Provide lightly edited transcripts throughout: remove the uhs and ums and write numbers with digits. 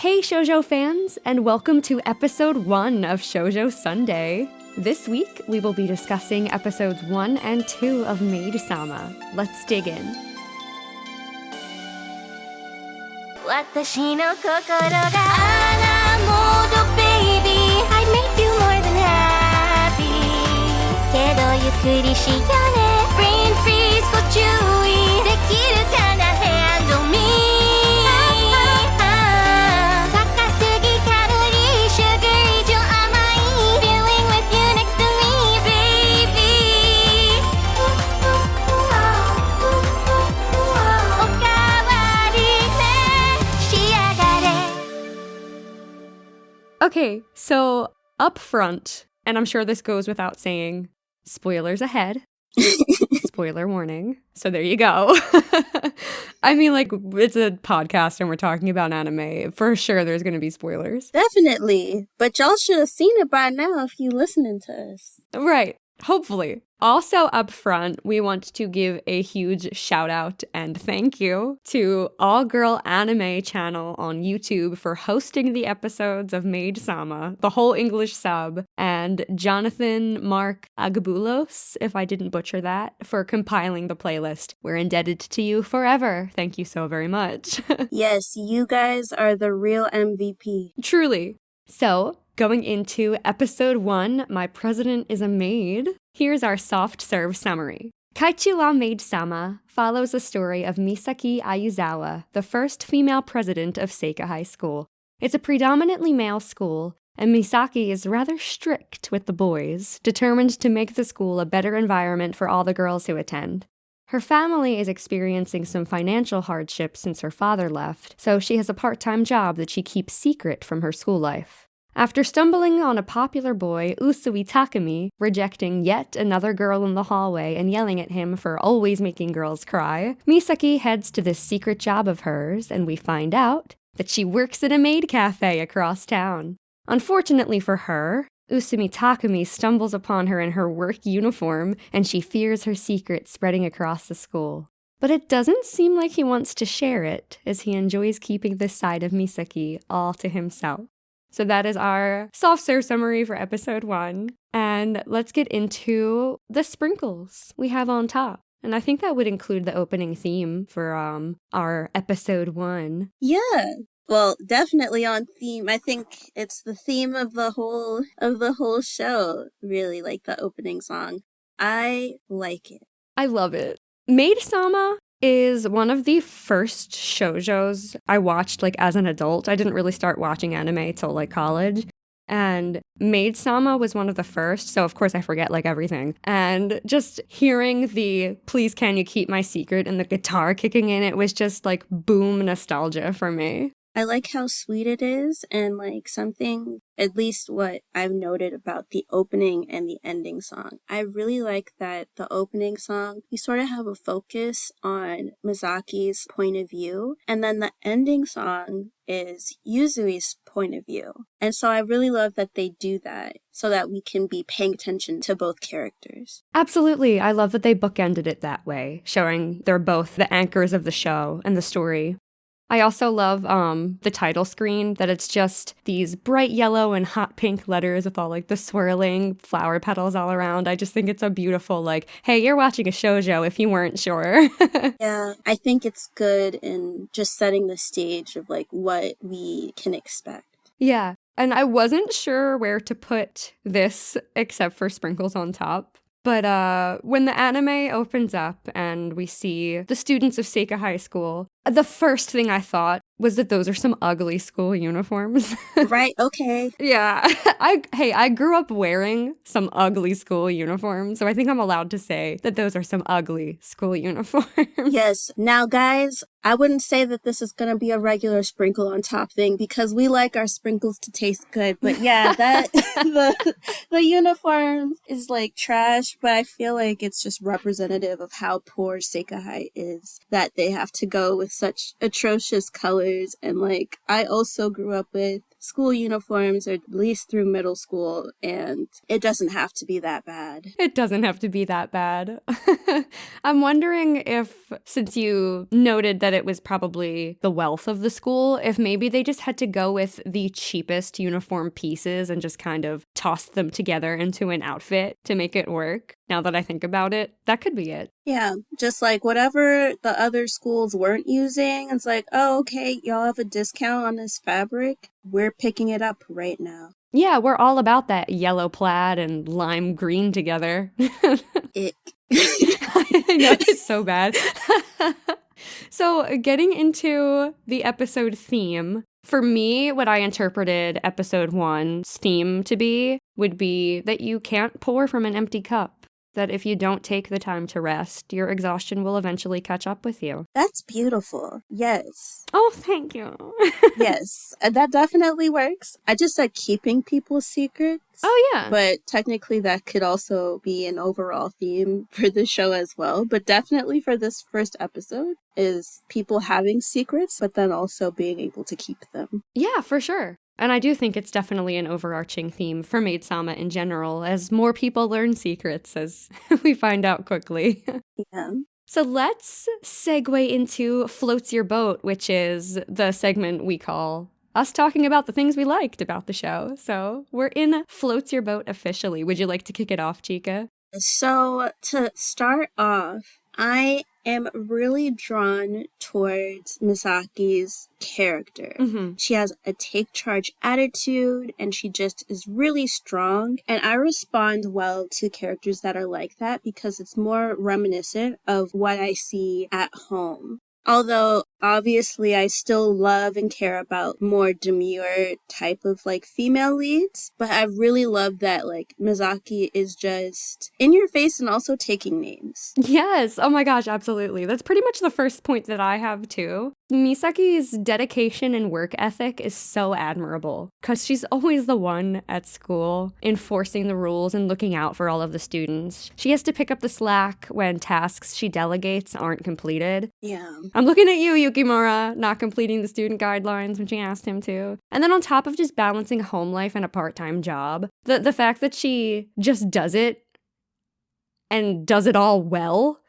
Hey shoujo fans, and welcome to episode 1 of Shoujo Sundae. This week, we will be discussing episodes 1 and 2 of Maid Sama. Let's dig in. 私の心があらモードベイビー I'd make you more than happy けどゆっくりしようね Brain freeze ご注意できるかな Handle me 高すぎカロリー Sugar 以上甘い Feeling with you next to me baby おかわり Okay, so up front, and I'm sure this goes without saying, spoilers ahead. Spoiler warning. So there you go. I mean, like, it's a podcast and we're talking about anime. For sure there's going to be spoilers. Definitely. But y'all should have seen it by now if you listening to us. Right. Hopefully. Also up front, we want to give a huge shout out and thank you to All Girl Anime channel on YouTube for hosting the episodes of Maid Sama, the whole English sub, and Jonathan Mark Agabulos, if I didn't butcher that, for compiling the playlist. We're indebted to you forever. Thank you so very much. Yes, you guys are the real MVP. Truly. So, going into episode 1, My President is a Maid, here's our soft serve summary. Kaichi wa Maid Sama follows the story of Misaki Ayuzawa, the first female president of Seika High School. It's a predominantly male school, and Misaki is rather strict with the boys, determined to make the school a better environment for all the girls who attend. Her family is experiencing some financial hardship since her father left, so she has a part-time job that she keeps secret from her school life. After stumbling on a popular boy, Usui Takumi, rejecting yet another girl in the hallway and yelling at him for always making girls cry, Misaki heads to this secret job of hers, and we find out that she works at a maid cafe across town. Unfortunately for her, Usumi Takumi stumbles upon her in her work uniform, and she fears her secret spreading across the school. But it doesn't seem like he wants to share it, as he enjoys keeping this side of Misaki all to himself. So that is our soft serve summary for episode 1. And let's get into the sprinkles we have on top. And I think that would include the opening theme for our episode 1. Yeah. Well, definitely on theme. I think it's the theme of the whole show, really, like the opening song. I like it. I love it. Maid Sama is one of the first shoujos I watched like as an adult. I didn't really start watching anime till like college. And Maid Sama was one of the first, so of course I forget like everything. And just hearing the "Please Can You Keep My Secret" and the guitar kicking in, it was just like boom nostalgia for me. I like how sweet it is, and like something, at least what I've noted about the opening and the ending song. I really like that the opening song, you sort of have a focus on Misaki's point of view, and then the ending song is Yuzui's point of view. And so I really love that they do that so that we can be paying attention to both characters. Absolutely. I love that they bookended it that way, showing they're both the anchors of the show and the story. I also love the title screen, that it's just these bright yellow and hot pink letters with all like the swirling flower petals all around. I just think it's a beautiful, like, hey, you're watching a shoujo if you weren't sure. Yeah, I think it's good in just setting the stage of like what we can expect. Yeah, and I wasn't sure where to put this except for sprinkles on top. But when the anime opens up and we see the students of Seika High School, the first thing I thought was that those are some ugly school uniforms. Right, okay. Yeah. I grew up wearing some ugly school uniforms, so I think I'm allowed to say that those are some ugly school uniforms. Yes. Now, guys, I wouldn't say that this is going to be a regular sprinkle on top thing because we like our sprinkles to taste good. But yeah, that the uniform is like trash, but I feel like it's just representative of how poor Seika High is, that they have to go with such atrocious colors. And like, I also grew up with school uniforms are at least through middle school, and it doesn't have to be that bad. It doesn't have to be that bad. I'm wondering if, since you noted that it was probably the wealth of the school, if maybe they just had to go with the cheapest uniform pieces and just kind of tossed them together into an outfit to make it work. Now that I think about it, that could be it. Yeah, just like whatever the other schools weren't using, it's like, oh, okay, y'all have a discount on this fabric. We're picking it up right now. Yeah, we're all about that yellow plaid and lime green together. Ick. I know, it's so bad. So, getting into the episode theme, for me, what I interpreted episode 1's theme to be would be that you can't pour from an empty cup. That if you don't take the time to rest, your exhaustion will eventually catch up with you. That's beautiful. Yes. Oh, thank you. Yes, that definitely works. I just said keeping people's secrets. Oh, yeah. But technically that could also be an overall theme for the show as well. But definitely for this first episode is people having secrets, but then also being able to keep them. Yeah, for sure. And I do think it's definitely an overarching theme for Maid Sama in general, as more people learn secrets, as we find out quickly. Yeah. So let's segue into Floats Your Boat, which is the segment we call us talking about the things we liked about the show. So we're in Floats Your Boat officially. Would you like to kick it off, Chika? So to start off, I am really drawn towards Misaki's character. Mm-hmm. She has a take charge attitude and she just is really strong. And I respond well to characters that are like that because it's more reminiscent of what I see at home. Although, obviously, I still love and care about more demure type of, like, female leads. But I really love that, like, Misaki is just in your face and also taking names. Yes. Oh my gosh, absolutely. That's pretty much the first point that I have, too. Misaki's dedication and work ethic is so admirable because she's always the one at school enforcing the rules and looking out for all of the students. She has to pick up the slack when tasks she delegates aren't completed. Yeah. I'm looking at you, Yukimura, not completing the student guidelines when she asked him to. And then on top of just balancing home life and a part-time job, the fact that she just does it and does it all well,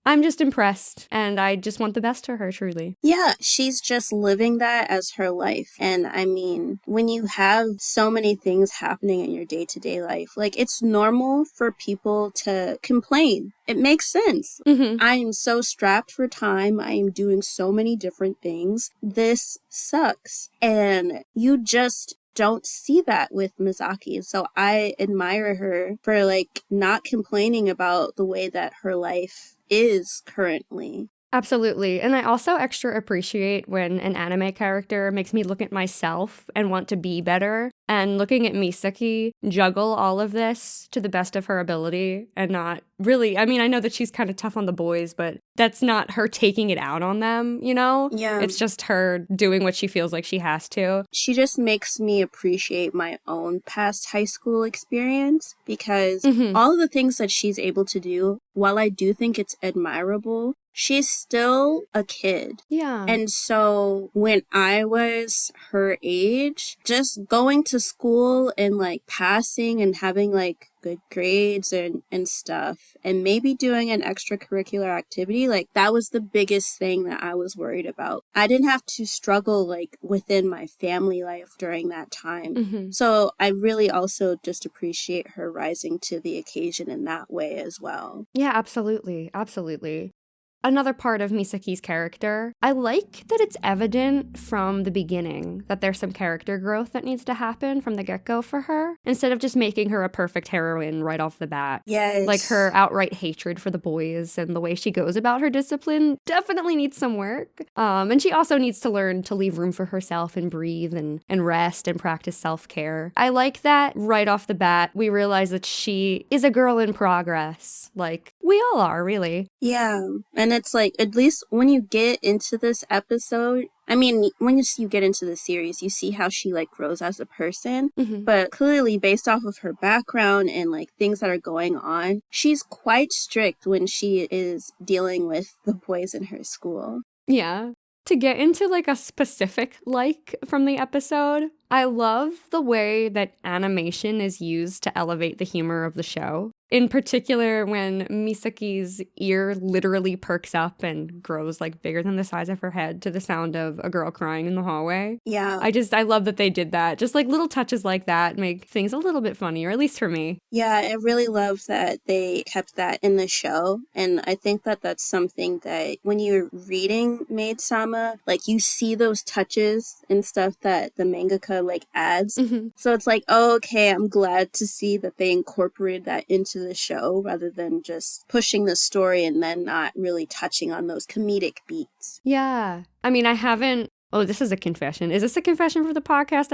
I'm just impressed, and I just want the best for her, truly. Yeah, she's just living that as her life. And I mean, when you have so many things happening in your day-to-day life, like, it's normal for people to complain. It makes sense. Mm-hmm. I am so strapped for time. I am doing so many different things. This sucks. And you just don't see that with Misaki. So I admire her for, like, not complaining about the way that her life is currently. Absolutely. And I also extra appreciate when an anime character makes me look at myself and want to be better. And looking at Misaki juggle all of this to the best of her ability and not really, I mean, I know that she's kind of tough on the boys, but that's not her taking it out on them, you know? Yeah. It's just her doing what she feels like she has to. She just makes me appreciate my own past high school experience because all of the things that she's able to do, while I do think it's admirable, she's still a kid. Yeah. And so when I was her age, just going to school and, like, passing and having, like, good grades and stuff, and maybe doing an extracurricular activity, like, that was the biggest thing that I was worried about. I didn't have to struggle, like, within my family life during that time. So I really also just appreciate her rising to the occasion in that way as well. Yeah, absolutely. Absolutely. Another part of Misaki's character, I like that it's evident from the beginning that there's some character growth that needs to happen from the get-go for her, instead of just making her a perfect heroine right off the bat. Yes. Like her outright hatred for the boys and the way she goes about her discipline definitely needs some work. And she also needs to learn to leave room for herself and breathe and rest and practice self-care. I like that right off the bat, we realize that she is a girl in progress. Like, we all are, really. Yeah. And it's like, at least when you get into this episode, I mean, when you get into the series, you see how she, like, grows as a person. But clearly, based off of her background and, like, things that are going on, she's quite strict when she is dealing with the boys in her school. Yeah. To get into like a specific like from the episode, I love the way that animation is used to elevate the humor of the show. In particular, when Misaki's ear literally perks up and grows like bigger than the size of her head to the sound of a girl crying in the hallway. Yeah. I love that they did that. Just like little touches like that make things a little bit funnier, at least for me. Yeah, I really love that they kept that in the show. And I think that that's something that when you're reading Maid Sama, like you see those touches and stuff that the mangaka like adds. Mm-hmm. So it's like, oh, okay, I'm glad to see that they incorporated that into the show rather than just pushing the story and then not really touching on those comedic beats. Yeah. I mean, I haven't. Oh, this is a confession. Is this a confession for the podcast?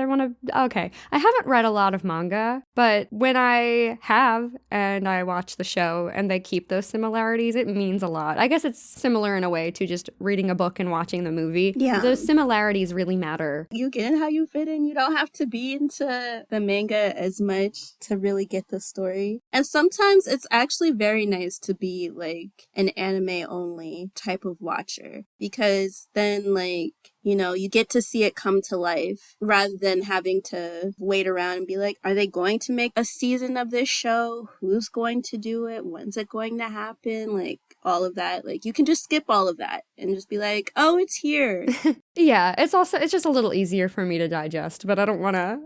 Okay. I haven't read a lot of manga, but when I have and I watch the show and they keep those similarities, it means a lot. I guess it's similar in a way to just reading a book and watching the movie. Yeah. Those similarities really matter. You get how you fit in. You don't have to be into the manga as much to really get the story. And sometimes it's actually very nice to be like an anime only type of watcher because then like, you know, you get to see it come to life rather than having to wait around and be like, are they going to make a season of this show? Who's going to do it? When's it going to happen? Like, all of that. Like, you can just skip all of that and just be like, oh, it's here. Yeah, it's just a little easier for me to digest, but I don't want to.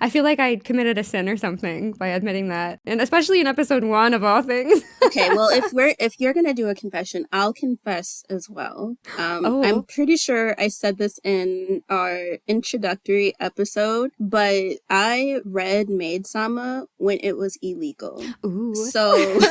I feel like I committed a sin or something by admitting that, and especially in episode 1 of all things. Okay, well, if you're gonna do a confession, I'll confess as well. I'm pretty sure I said this in our introductory episode, but I read Maid Sama when it was illegal. Ooh. So.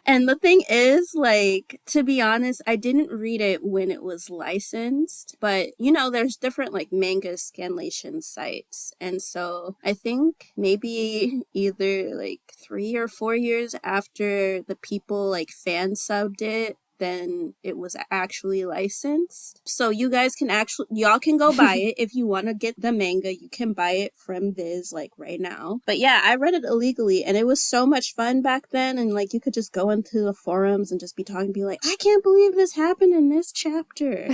And the thing is, like, to be honest, I didn't read it when it was licensed, but, you know, there's different, like, manga scanlation sites. And so I think maybe either, like, 3 or 4 years after the people, like, fan subbed it, then it was actually licensed. So you guys can y'all can go buy it. If you want to get the manga, you can buy it from Viz like right now. But yeah, I read it illegally and it was so much fun back then. And like, you could just go into the forums and just be talking, be like, I can't believe this happened in this chapter.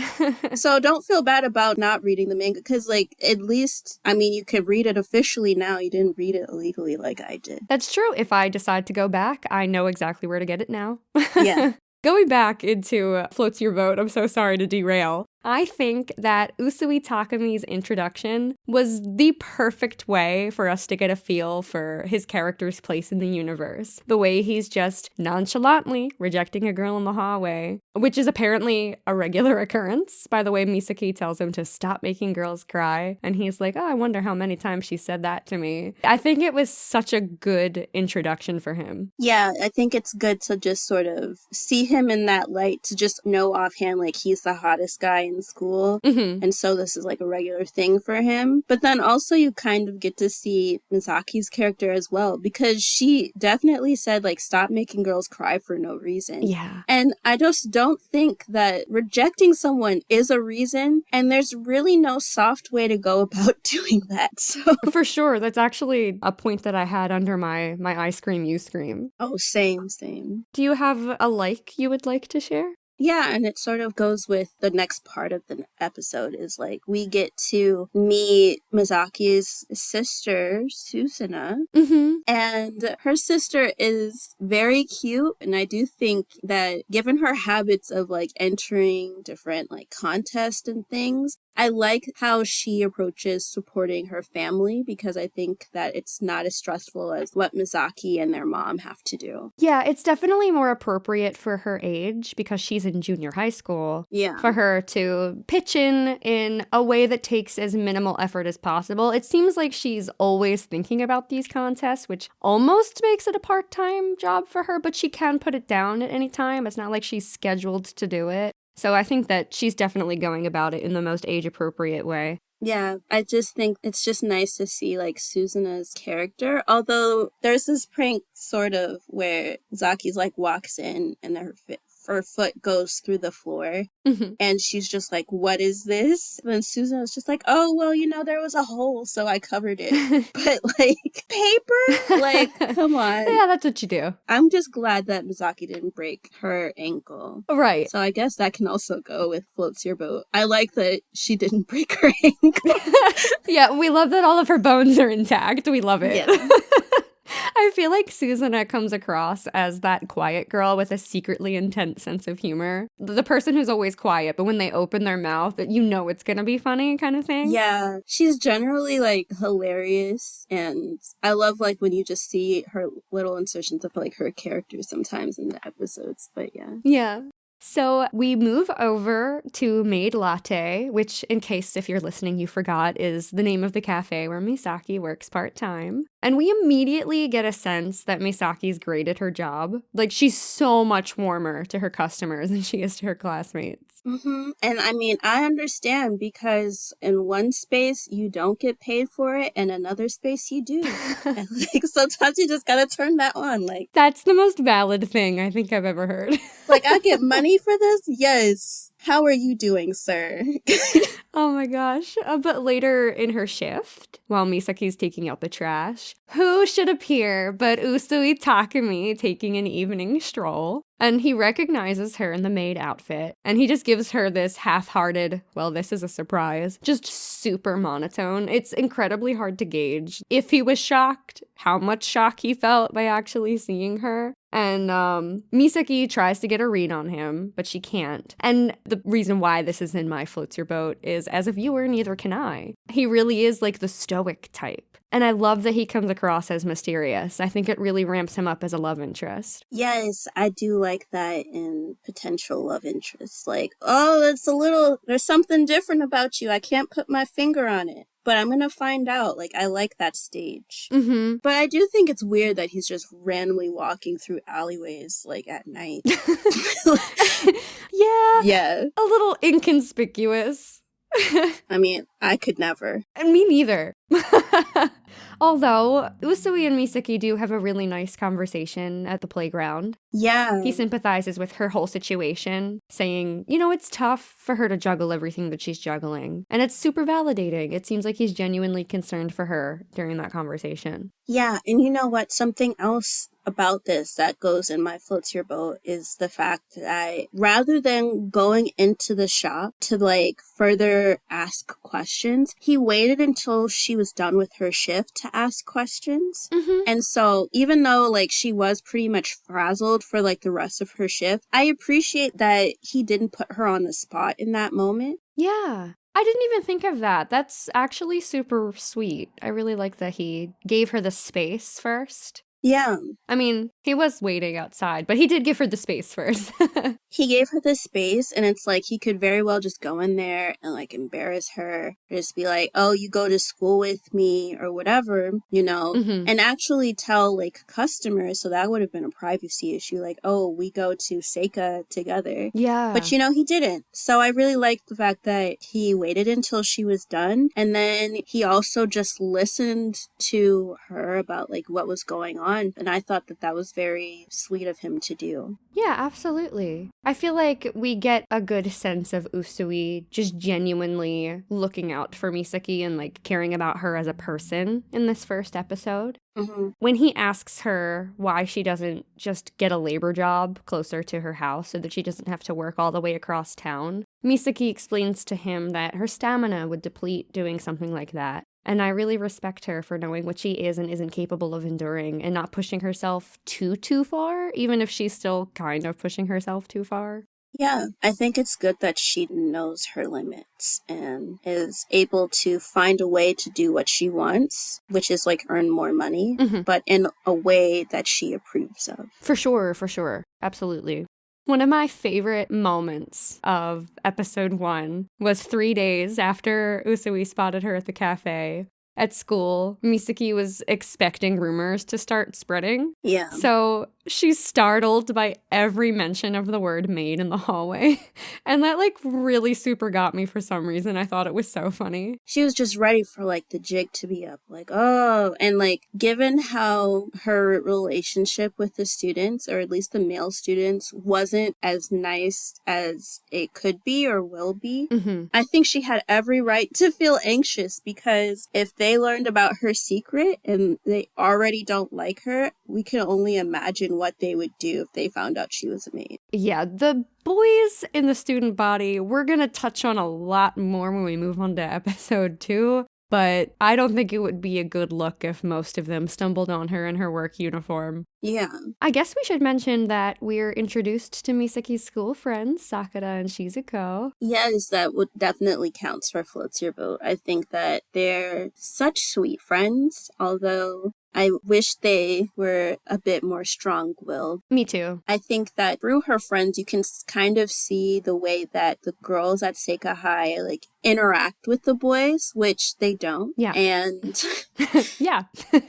So don't feel bad about not reading the manga. Cause like, at least, I mean, you could read it officially now. You didn't read it illegally like I did. That's true. If I decide to go back, I know exactly where to get it now. Yeah. Going back into Floats Your Boat, I'm so sorry to derail. I think that Usui Takami's introduction was the perfect way for us to get a feel for his character's place in the universe. The way he's just nonchalantly rejecting a girl in the hallway, which is apparently a regular occurrence. By the way, Misaki tells him to stop making girls cry, and he's like, oh, I wonder how many times she said that to me. I think it was such a good introduction for him. Yeah, I think it's good to just sort of see him in that light, to just know offhand, like, he's the hottest guy in school, and so this is like a regular thing for him. But then also you kind of get to see Misaki's character as well, because she definitely said like, stop making girls cry for no reason. Yeah. And I just don't think that rejecting someone is a reason, and there's really no soft way to go about doing that. So for sure, that's actually a point that I had under my I Scream, You Scream. Oh, same. Do you have a like you would like to share? Yeah, and it sort of goes with the next part of the episode is like we get to meet Misaki's sister, Susuna, and her sister is very cute. And I do think that given her habits of like entering different like contests and things, I like how she approaches supporting her family, because I think that it's not as stressful as what Misaki and their mom have to do. Yeah, it's definitely more appropriate for her age because she's in junior high school. Yeah. For her to pitch in a way that takes as minimal effort as possible. It seems like she's always thinking about these contests, which almost makes it a part-time job for her, but she can put it down at any time. It's not like she's scheduled to do it. So I think that she's definitely going about it in the most age-appropriate way. Yeah, I just think it's just nice to see, like, Suzuna's character. Although there's this prank, sort of, where Zaki's, like, walks in and her her foot goes through the floor. Mhm. And she's just like, what is this? And then Susan was just like, oh, well, there was a hole, so I covered it. But, like, paper? Like, come on. Yeah, that's what you do. I'm just glad that Misaki didn't break her ankle. Right. So I guess that can also go with Floats Your Boat. I like that she didn't break her ankle. Yeah, we love that all of her bones are intact. We love it. Yeah. I feel like Susanna comes across as that quiet girl with a secretly intense sense of humor. The person who's always quiet, but when they open their mouth, you know it's gonna be funny kind of thing. Yeah. She's generally, like, hilarious. And I love, like, when you just see her little insertions of, like, her character sometimes in the episodes. But yeah. Yeah. So we move over to Maid Latte, which, in case if you're listening you forgot, is the name of the cafe where Misaki works part-time. And we immediately get a sense that Misaki's great at her job. Like, she's so much warmer to her customers than she is to her classmates. Mm-hmm. And I mean, I understand because in one space you don't get paid for it, and another space you do. And, like, sometimes you just gotta turn that on. Like, That's the most valid thing I think I've ever heard. like, I get money for this? Yes. How are you doing, sir? Oh my gosh. But later in her shift, while Misaki's taking out the trash, who should appear but Usui Takumi taking an evening stroll? And he recognizes her in the maid outfit, and he just gives her this half-hearted, well, this is a surprise, just super monotone. It's incredibly hard to gauge if he was shocked, how much shock he felt by actually seeing her. And Misaki tries to get a read on him, but she can't. And the reason why this is in my Floats Your Boat is, as a viewer, neither can I. He really is like the stoic type. And I love that he comes across as mysterious. I think it really ramps him up as a love interest. Yes, I do like that in potential love interests. Like, oh, there's something different about you. I can't put my finger on it, but I'm gonna find out. Like, I like that stage. Mm-hmm. But I do think it's weird that he's just randomly walking through alleyways, like, at night. Yeah. Yeah. A little inconspicuous. I mean, I could never. And me neither. Although, Usui and Misaki do have a really nice conversation at the playground. Yeah. He sympathizes with her whole situation, saying, it's tough for her to juggle everything that she's juggling. And it's super validating. It seems like he's genuinely concerned for her during that conversation. Yeah, and you know what? Something else about this that goes in my Floats Your Boat is the fact that rather than going into the shop to, like, further ask questions, he waited until she was done with her shift to ask questions. Mm-hmm. And so even though, like, she was pretty much frazzled for, like, the rest of her shift, I appreciate that he didn't put her on the spot in that moment. Yeah. I didn't even think of that. That's actually super sweet. I really like that he gave her the space first. Yeah. I mean, he was waiting outside, but he did give her the space first. He gave her the space, and it's like he could very well just go in there and, like, embarrass her, or just be like, oh, you go to school with me, or whatever, Mm-hmm. and actually tell, like, customers, so that would have been a privacy issue, like, oh, we go to Seika together. Yeah. But, he didn't. So I really liked the fact that he waited until she was done, and then he also just listened to her about, like, what was going on, and I thought that was very sweet of him to do. Yeah, absolutely. I feel like we get a good sense of Usui just genuinely looking out for Misaki and, like, caring about her as a person in this first episode. Mm-hmm. When he asks her why she doesn't just get a labor job closer to her house so that she doesn't have to work all the way across town, Misaki explains to him that her stamina would deplete doing something like that. And I really respect her for knowing what she is and isn't capable of enduring and not pushing herself too far, even if she's still kind of pushing herself too far. Yeah, I think it's good that she knows her limits and is able to find a way to do what she wants, which is, like, earn more money, but in a way that she approves of. For sure. Absolutely. One of my favorite moments of episode 1 was 3 days after Usui spotted her at the cafe. At school, Misaki was expecting rumors to start spreading. Yeah. So She's startled by every mention of the word maid in the hallway. And that like really super got me for some reason. I thought it was so funny. She was just ready for like the jig to be up. Like, oh, and like given how her relationship with the students, or at least the male students, wasn't as nice as it could be or will be, I think she had every right to feel anxious, because if they learned about her secret and they already don't like her, we can only imagine what they would do if they found out she was a maid. Yeah, the boys in the student body, we're going to touch on a lot more when we move on to episode 2. But I don't think it would be a good look if most of them stumbled on her in her work uniform. Yeah. I guess we should mention that we're introduced to Misaki's school friends, Sakura and Shizuko. Yes, that would definitely counts for Floats Your Boat. I think that they're such sweet friends, although I wish they were a bit more strong-willed. Me too. I think that through her friends, you can kind of see the way that the girls at Seika High like interact with the boys, which they don't. Yeah. And yeah.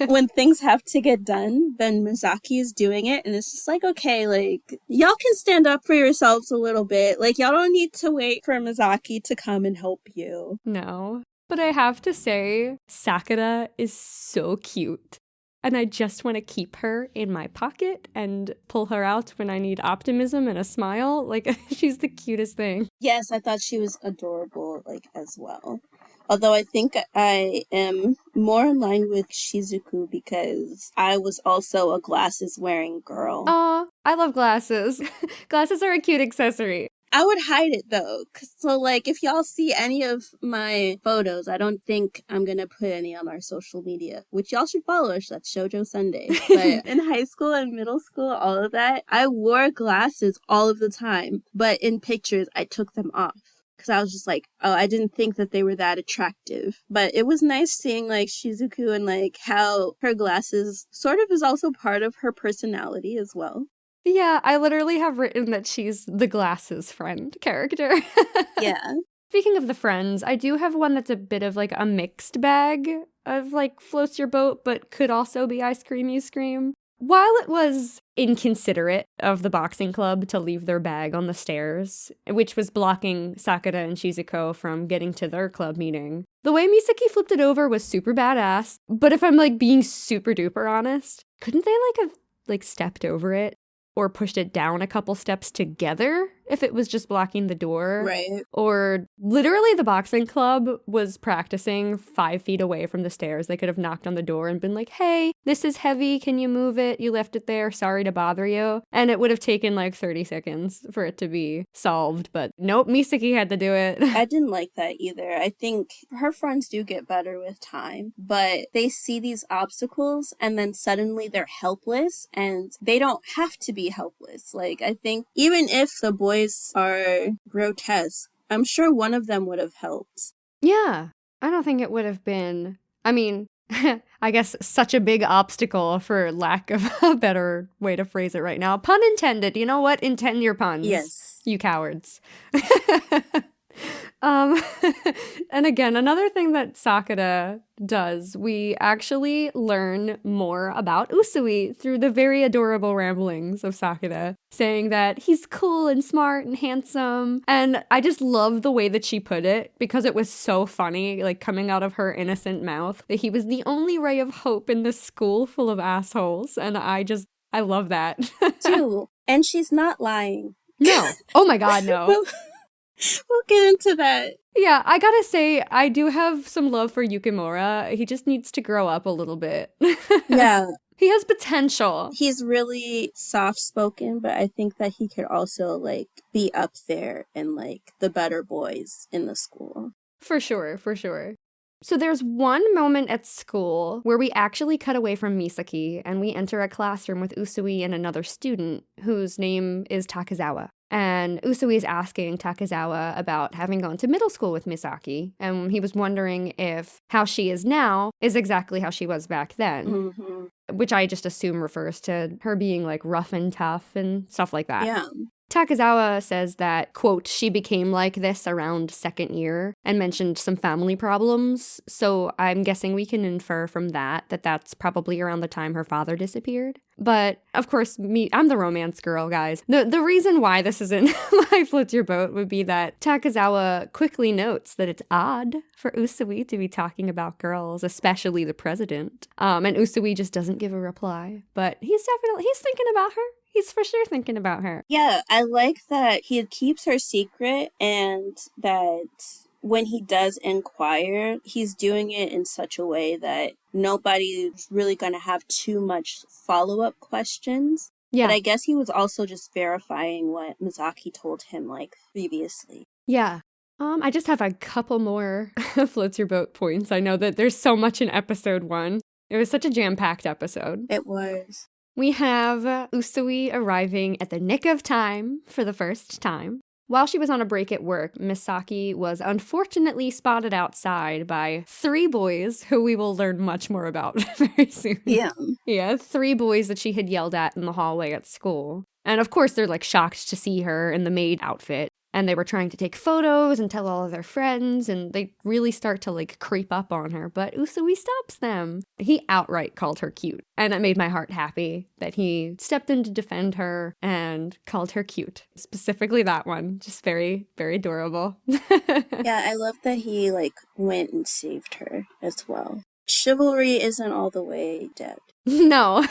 when things have to get done, then Misaki is doing it, and it's just like, okay, like, y'all can stand up for yourselves a little bit. Like, y'all don't need to wait for Misaki to come and help you. No. But I have to say, Sakura is so cute. And I just want to keep her in my pocket and pull her out when I need optimism and a smile. Like, she's the cutest thing. Yes, I thought she was adorable, like, as well. Although I think I am more in line with Shizuku because I was also a glasses-wearing girl. Aw, I love glasses. Glasses are a cute accessory. I would hide it, though. So, like, if y'all see any of my photos, I don't think I'm going to put any on our social media, which y'all should follow us. That's Shoujo Sundae. But in high school and middle school, all of that, I wore glasses all of the time. But in pictures, I took them off. Because I was just like, oh, I didn't think that they were that attractive. But it was nice seeing, like, Shizuku and, like, how her glasses sort of is also part of her personality as well. Yeah, I literally have written that she's the glasses friend character. Yeah. Speaking of the friends, I do have one that's a bit of like a mixed bag of like floats your boat, but could also be I Scream You Scream. While it was inconsiderate of the boxing club to leave their bag on the stairs, which was blocking Sakura and Shizuko from getting to their club meeting, the way Misaki flipped it over was super badass. But if I'm like being super duper honest, couldn't they like have like stepped over it? Or pushed it down a couple steps together if it was just blocking the door. Right. Or literally the boxing club was practicing 5 feet away from the stairs. They could have knocked on the door and been like, hey, this is heavy. Can you move it? You left it there. Sorry to bother you. And it would have taken like 30 seconds for it to be solved. But nope, Misaki had to do it. I didn't like that either. I think her friends do get better with time, but they see these obstacles and then suddenly they're helpless, and they don't have to be helpless. Like, I think even if the boys are grotesque, I'm sure one of them would have helped. Yeah, I don't think it would have been, I mean, I guess such a big obstacle for lack of a better way to phrase it right now. Pun intended. You know what? Intend your puns. Yes. You cowards. And again, another thing that Sakura does, we actually learn more about Usui through the very adorable ramblings of Sakura, saying that he's cool and smart and handsome. And I just love the way that she put it, because it was so funny, like coming out of her innocent mouth, that he was the only ray of hope in this school full of assholes. And I love that. Too. And she's not lying. No. Oh my God, no. We'll get into that. Yeah, I gotta say, I do have some love for Yukimura. He just needs to grow up a little bit. Yeah. He has potential. He's really soft-spoken, but I think that he could also, like, be up there in, like, the better boys in the school. For sure, for sure. So there's one moment at school where we actually cut away from Misaki and we enter a classroom with Usui and another student whose name is Takezawa. And Usui is asking Takezawa about having gone to middle school with Misaki, and he was wondering if how she is now is exactly how she was back then, which I just assume refers to her being like rough and tough and stuff like that. Yeah. Takezawa says that, quote, she became like this around second year and mentioned some family problems. So I'm guessing we can infer from that that's probably around the time her father disappeared. But of course, I'm the romance girl, guys. The reason why this isn't my Floats Your Boat would be that Takezawa quickly notes that it's odd for Usui to be talking about girls, especially the president. And Usui just doesn't give a reply. But he's thinking about her. He's for sure thinking about her. Yeah, I like that he keeps her secret and that when he does inquire, he's doing it in such a way that nobody's really going to have too much follow-up questions. Yeah. But I guess he was also just verifying what Misaki told him, like, previously. Yeah. I just have a couple more Floats Your Boat points. I know that there's so much in episode 1. It was such a jam-packed episode. It was. We have Usui arriving at the nick of time for the first time. While she was on a break at work, Misaki was unfortunately spotted outside by 3 boys who we will learn much more about very soon. Yeah. Yeah, 3 boys that she had yelled at in the hallway at school. And of course, they're like shocked to see her in the maid outfit. And they were trying to take photos and tell all of their friends, and they really start to like creep up on her, but Usui stops them. He outright called her cute, and that made my heart happy that he stepped in to defend her and called her cute. Specifically that one, just very, very adorable. Yeah, I love that he like went and saved her as well. Chivalry isn't all the way dead. No.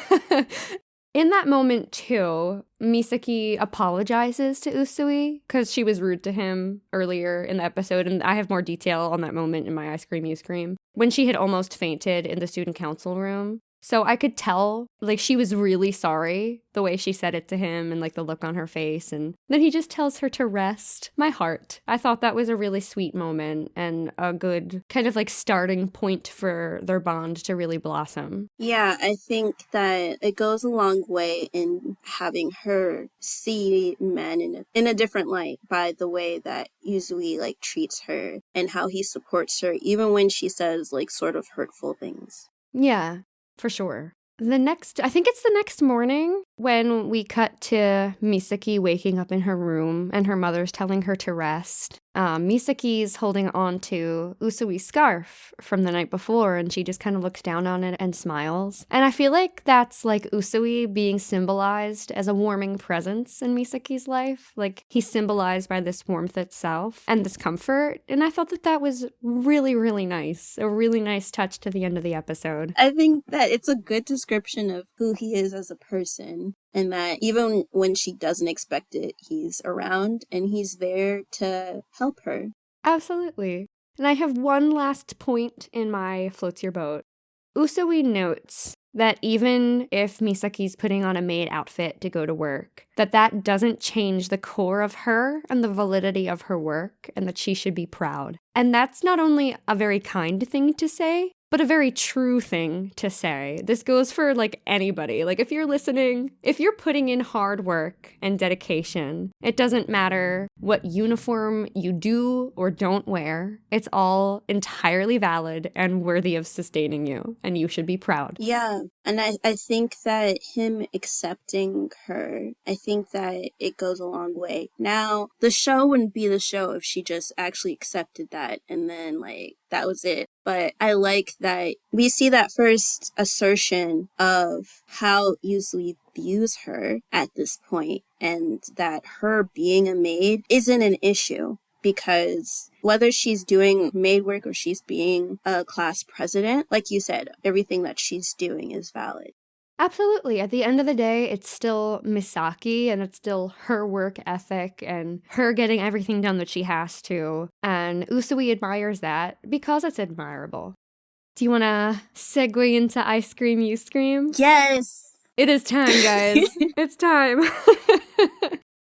In that moment, too, Misaki apologizes to Usui because she was rude to him earlier in the episode, and I have more detail on that moment in my Ice Cream, You Scream, when she had almost fainted in the student council room. So I could tell, like, she was really sorry, the way she said it to him and, like, the look on her face. And then he just tells her to rest. My heart. I thought that was a really sweet moment and a good kind of, like, starting point for their bond to really blossom. Yeah, I think that it goes a long way in having her see men in a different light by the way that Usui, like, treats her and how he supports her, even when she says, like, sort of hurtful things. Yeah. For sure. I think it's the next morning when we cut to Misaki waking up in her room and her mother's telling her to rest. Misaki's holding on to Usui's scarf from the night before, and she just kind of looks down on it and smiles. And I feel like that's like Usui being symbolized as a warming presence in Misaki's life. Like he's symbolized by this warmth itself and this comfort. And I thought that was really, really nice. A really nice touch to the end of the episode. I think that it's a good description of who he is as a person. And that even when she doesn't expect it, he's around and he's there to help her. Absolutely. And I have one last point in my Floats Your Boat. Usui notes that even if Misaki's putting on a maid outfit to go to work, that doesn't change the core of her and the validity of her work, and that she should be proud. And that's not only a very kind thing to say, but a very true thing to say. This goes for, like, anybody. Like, if you're listening, if you're putting in hard work and dedication, it doesn't matter what uniform you do or don't wear. It's all entirely valid and worthy of sustaining you, and you should be proud. Yeah, and I think that him accepting her, I think that it goes a long way. Now, the show wouldn't be the show if she just actually accepted that and then, like, that was it. But I like that we see that first assertion of how Usui views her at this point, and that her being a maid isn't an issue. Because whether she's doing maid work or she's being a class president, like you said, everything that she's doing is valid. Absolutely. At the end of the day, it's still Misaki, and it's still her work ethic and her getting everything done that she has to. And Usui admires that because it's admirable. Do you want to segue into Ice Cream, You Scream? Yes! It is time, guys. It's time.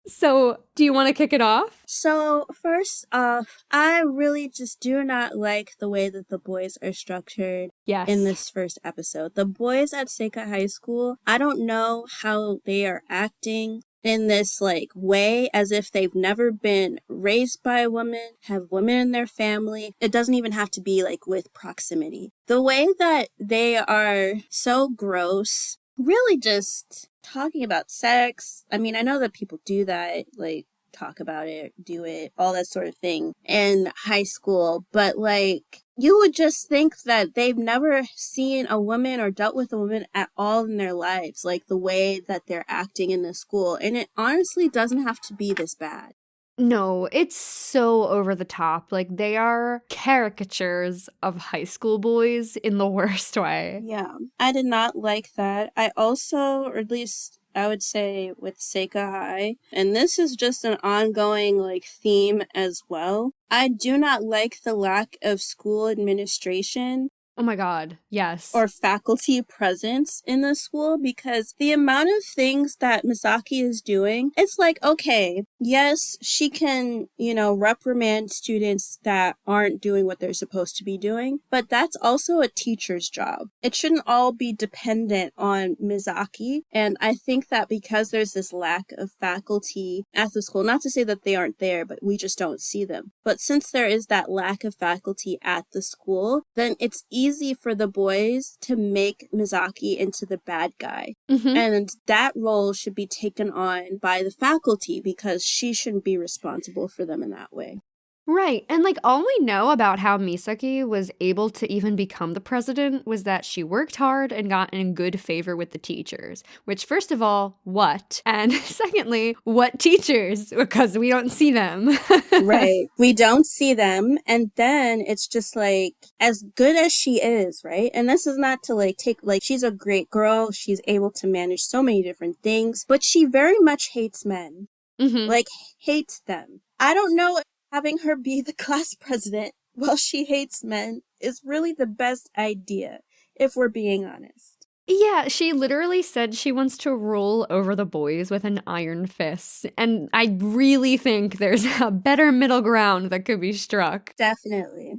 So, do you want to kick it off? So, first off, I really just do not like the way that the boys are structured in this first episode. The boys at Seika High School, I don't know how they are acting in this, like, way as if they've never been raised by a woman, have women in their family. It doesn't even have to be, like, with proximity. The way that they are so gross really just talking about sex. I mean, I know that people do that, like, talk about it, do it, all that sort of thing in high school, but like, you would just think that they've never seen a woman or dealt with a woman at all in their lives, like the way that they're acting in the school. And it honestly doesn't have to be this bad. No, it's so over the top. Like, they are caricatures of high school boys in the worst way. Yeah, I did not like that. I also, or at least I would say with Seika High, and this is just an ongoing like theme as well, I do not like the lack of school administration Oh my god, yes. or faculty presence in the school, because the amount of things that Misaki is doing, it's like, okay, yes, she can, reprimand students that aren't doing what they're supposed to be doing, but that's also a teacher's job. It shouldn't all be dependent on Misaki, and I think that because there's this lack of faculty at the school, not to say that they aren't there, but we just don't see them, but since there is that lack of faculty at the school, then it's easy for the boys to make Misaki into the bad guy. Mm-hmm. And that role should be taken on by the faculty because she shouldn't be responsible for them in that way. Right. And like, all we know about how Misaki was able to even become the president was that she worked hard and got in good favor with the teachers. Which, first of all, what? And secondly, what teachers? Because we don't see them. Right. We don't see them. And then it's just like, as good as she is, right? And this is not to like take, like, she's a great girl. She's able to manage so many different things, but she very much hates men. Mm-hmm. Like, hates them. I don't know if having her be the class president while she hates men is really the best idea, if we're being honest. Yeah, she literally said she wants to rule over the boys with an iron fist. And I really think there's a better middle ground that could be struck. Definitely.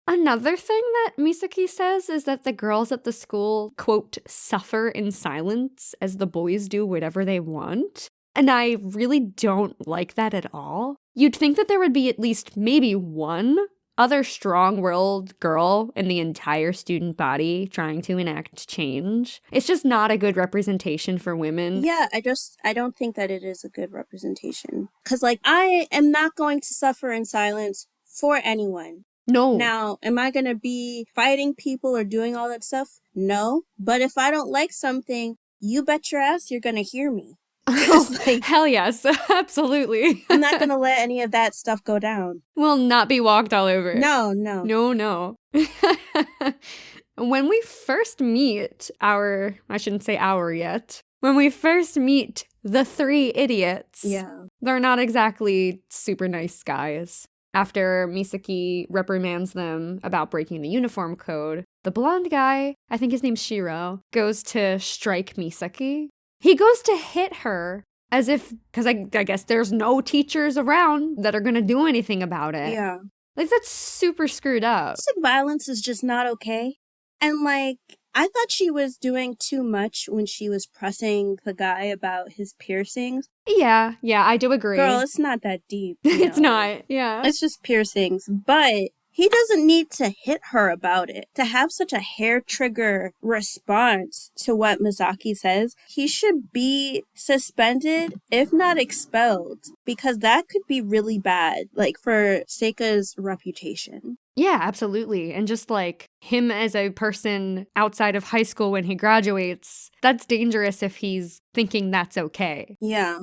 Another thing that Misaki says is that the girls at the school, quote, suffer in silence as the boys do whatever they want. And I really don't like that at all. You'd think that there would be at least maybe one other strong-willed girl in the entire student body trying to enact change. It's just not a good representation for women. Yeah, I don't think that it is a good representation. Because, like, I am not going to suffer in silence for anyone. No. Now, am I going to be fighting people or doing all that stuff? No. But if I don't like something, you bet your ass you're going to hear me. Oh, like, hell yes, absolutely. I'm not going to let any of that stuff go down. Will not be walked all over. No. No. When we first meet I shouldn't say our yet. When we first meet the three idiots, yeah, they're not exactly super nice guys. After Misaki reprimands them about breaking the uniform code, the blonde guy, I think his name's Shiro, goes to strike Misaki. He goes to hit her as if, because I guess there's no teachers around that are going to do anything about it. Yeah. Like, that's super screwed up. Domestic violence is just not okay. And, like, I thought she was doing too much when she was pressing the guy about his piercings. Yeah, I do agree. Girl, it's not that deep. It's not, yeah. It's just piercings. But he doesn't need to hit her about it. To have such a hair trigger response to what Misaki says, he should be suspended, if not expelled, because that could be really bad, like, for Seika's reputation. Yeah, absolutely. And just like him as a person outside of high school when he graduates, that's dangerous if he's thinking that's okay. Yeah.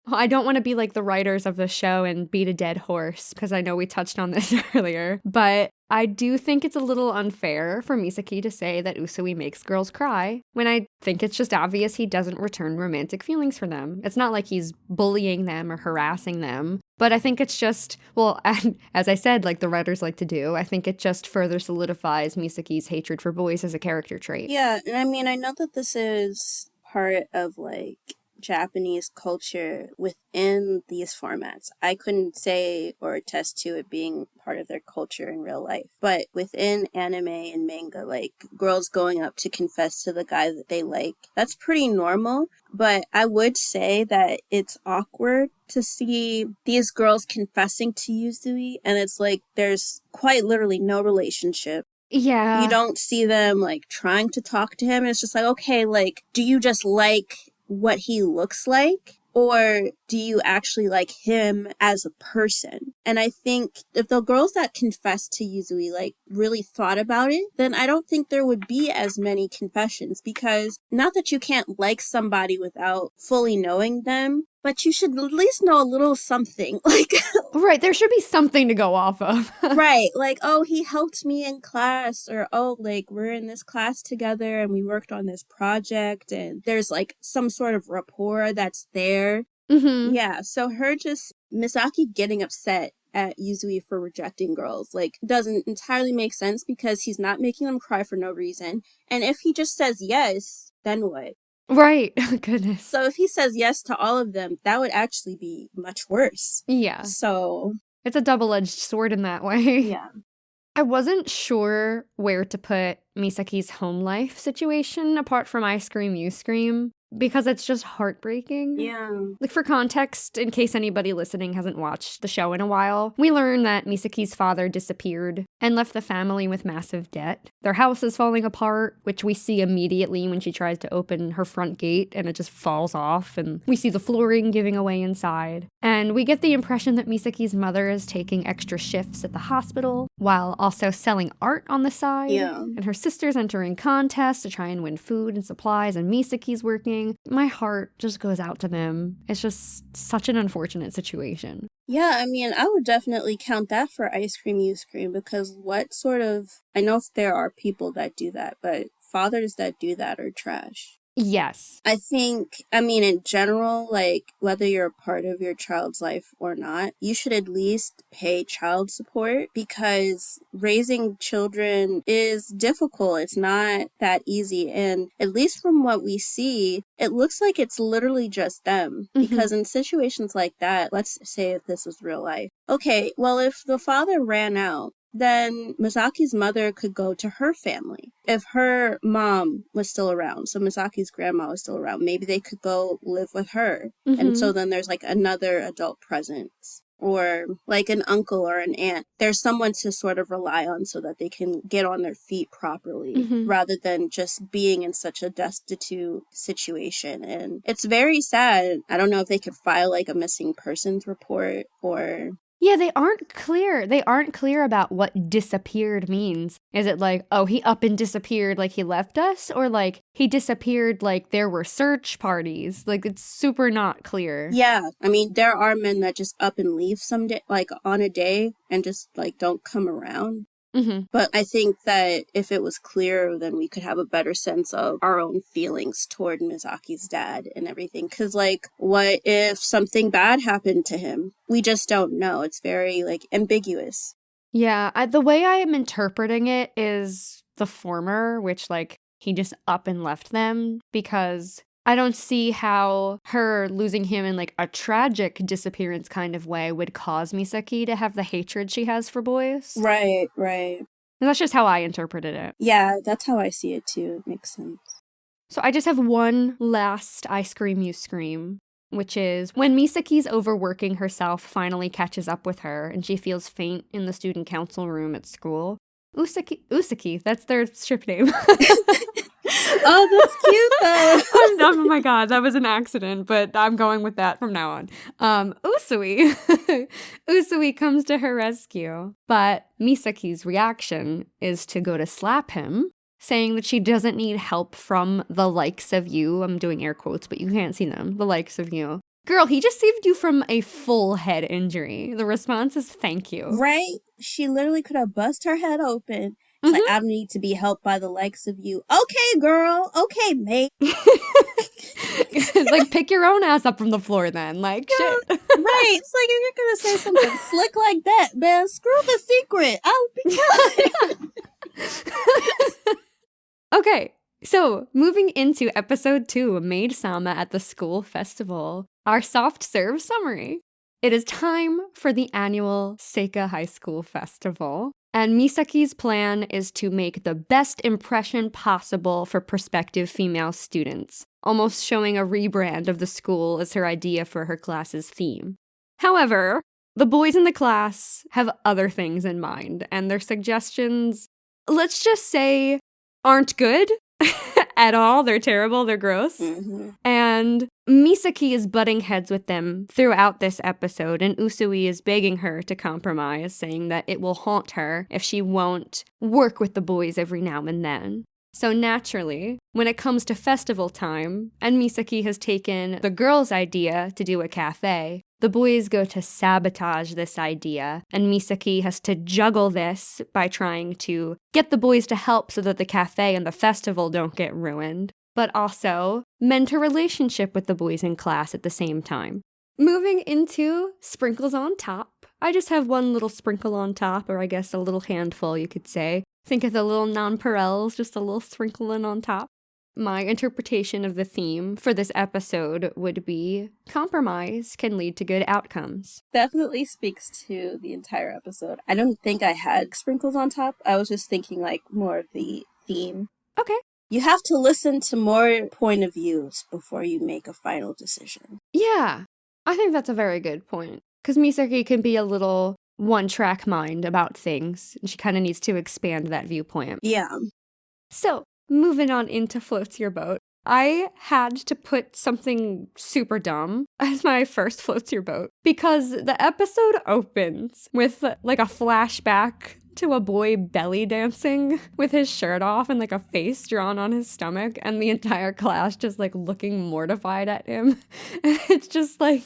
I don't want to be like the writers of the show and beat a dead horse, because I know we touched on this earlier, but I do think it's a little unfair for Misaki to say that Usui makes girls cry, when I think it's just obvious he doesn't return romantic feelings for them. It's not like he's bullying them or harassing them, but I think it's just, well, as I said, like the writers like to do, I think it just further solidifies Misaki's hatred for boys as a character trait. Yeah, and I mean, I know that this is part of, like, Japanese culture within these formats. I couldn't say or attest to it being part of their culture in real life, but within anime and manga, like, girls going up to confess to the guy that they like, that's pretty normal. But I would say that it's awkward to see these girls confessing to Yuzui, and it's like there's quite literally no relationship. Yeah. You don't see them, like, trying to talk to him. It's just like, okay, like, do you just like what he looks like? Or do you actually like him as a person? And I think if the girls that confessed to Yuzui like really thought about it, then I don't think there would be as many confessions, because not that you can't like somebody without fully knowing them, but you should at least know a little something. Like, Right, there should be something to go off of. right, like, oh, he helped me in class, or oh, like, we're in this class together and we worked on this project, and there's like some sort of rapport that's there. Mm-hmm. Yeah, so Misaki getting upset at Yuzui for rejecting girls, like, doesn't entirely make sense, because he's not making them cry for no reason. And if he just says yes, then what? Right. Oh, goodness. So if he says yes to all of them, that would actually be much worse. Yeah. So It's a double-edged sword in that way. yeah. I wasn't sure where to put Misaki's home life situation apart from I Scream, You Scream, because it's just heartbreaking. Yeah. Like, for context, in case anybody listening hasn't watched the show in a while, we learn that Misaki's father disappeared and left the family with massive debt. Their house is falling apart, which we see immediately when she tries to open her front gate and it just falls off, and we see the flooring giving away inside. And we get the impression that Misaki's mother is taking extra shifts at the hospital while also selling art on the side. Yeah. And her sister's entering contests to try and win food and supplies, and Misaki's working. My heart just goes out to them. It's just such an unfortunate situation. Yeah, I mean, I would definitely count that for I Scream, You Scream, because what sort of, I know if there are people that do that, but fathers that do that are trash. Yes. I think, I mean, in general, like, whether you're a part of your child's life or not, you should at least pay child support, because raising children is difficult. It's not that easy. And at least from what we see, it looks like it's literally just them. Because in situations like that, let's say if this was real life. Okay, well, if the father ran out, then Misaki's mother could go to her family. If her mom was still around, so Misaki's grandma was still around, maybe they could go live with her. And so then there's like another adult presence, or like an uncle or an aunt. There's someone to sort of rely on so that they can get on their feet properly, rather than just being in such a destitute situation. And it's very sad. I don't know if they could file like a missing persons report, or... Yeah, they aren't clear. They aren't clear about what disappeared means. Is it like, oh, he up and disappeared like he left us? Or like he disappeared like there were search parties? Like, it's super not clear. Yeah, I mean, there are men that just up and leave someday, like on a day, and just like don't come around. But I think that if it was clear, then we could have a better sense of our own feelings toward Misaki's dad and everything. Because, like, what if something bad happened to him? We just don't know. It's very, like, ambiguous. Yeah, the way I am interpreting it is the former, which, like, he just up and left them, because I don't see how her losing him in, like, a tragic disappearance kind of way would cause Misaki to have the hatred she has for boys. Right. And that's just how I interpreted it. Yeah, that's how I see it too. It makes sense. So I just have one last I Scream, You Scream, which is when Misaki's overworking herself finally catches up with her and she feels faint in the student council room at school. Usaki, that's their strip name. Oh, that's cute though. Oh my god, that was an accident, but I'm going with that from now on. Usui. Usui comes to her rescue, but Misaki's reaction is to go to slap him, saying that she doesn't need help from the likes of you. I'm doing air quotes, but you can't see them. The likes of you. Girl, he just saved you from a full head injury. The response is thank you. Right? She literally could have bust her head open. It's like, I don't need to be helped by the likes of you. Okay, girl. Okay, mate. Like, pick your own ass up from the floor then. Like, shit. Right. It's like, if you're going to say something slick like that, man, screw the secret. I'll be good. Okay, so moving into episode 2, Maid Sama at the school festival, our soft serve summary. It is time for the annual Seika High School Festival. And Misaki's plan is to make the best impression possible for prospective female students, almost showing a rebrand of the school as her idea for her class's theme. However, the boys in the class have other things in mind, and their suggestions, let's just say, aren't good. at all. They're terrible. They're gross. Mm-hmm. And Misaki is butting heads with them throughout this episode, and Usui is begging her to compromise, saying that it will haunt her if she won't work with the boys every now and then. So naturally, when it comes to festival time, and Misaki has taken the girls' idea to do a cafe, the boys go to sabotage this idea, and Misaki has to juggle this by trying to get the boys to help so that the cafe and the festival don't get ruined, but also mend her relationship with the boys in class at the same time. Moving into sprinkles on top, I just have one little sprinkle on top, or I guess a little handful, you could say. Think of the little nonpareils, just a little sprinkling on top. My interpretation of the theme for this episode would be compromise can lead to good outcomes. Definitely speaks to the entire episode. I don't think I had sprinkles on top. I was just thinking like more of the theme. Okay. You have to listen to more point of views before you make a final decision. Yeah, I think that's a very good point. Because Misaki can be a little one-track mind about things, and she kind of needs to expand that viewpoint. Yeah. So, moving on into Floats Your Boat, I had to put something super dumb as my first Floats Your Boat, because the episode opens with like a flashback to a boy belly dancing with his shirt off and like a face drawn on his stomach, and the entire class just like looking mortified at him. And it's just like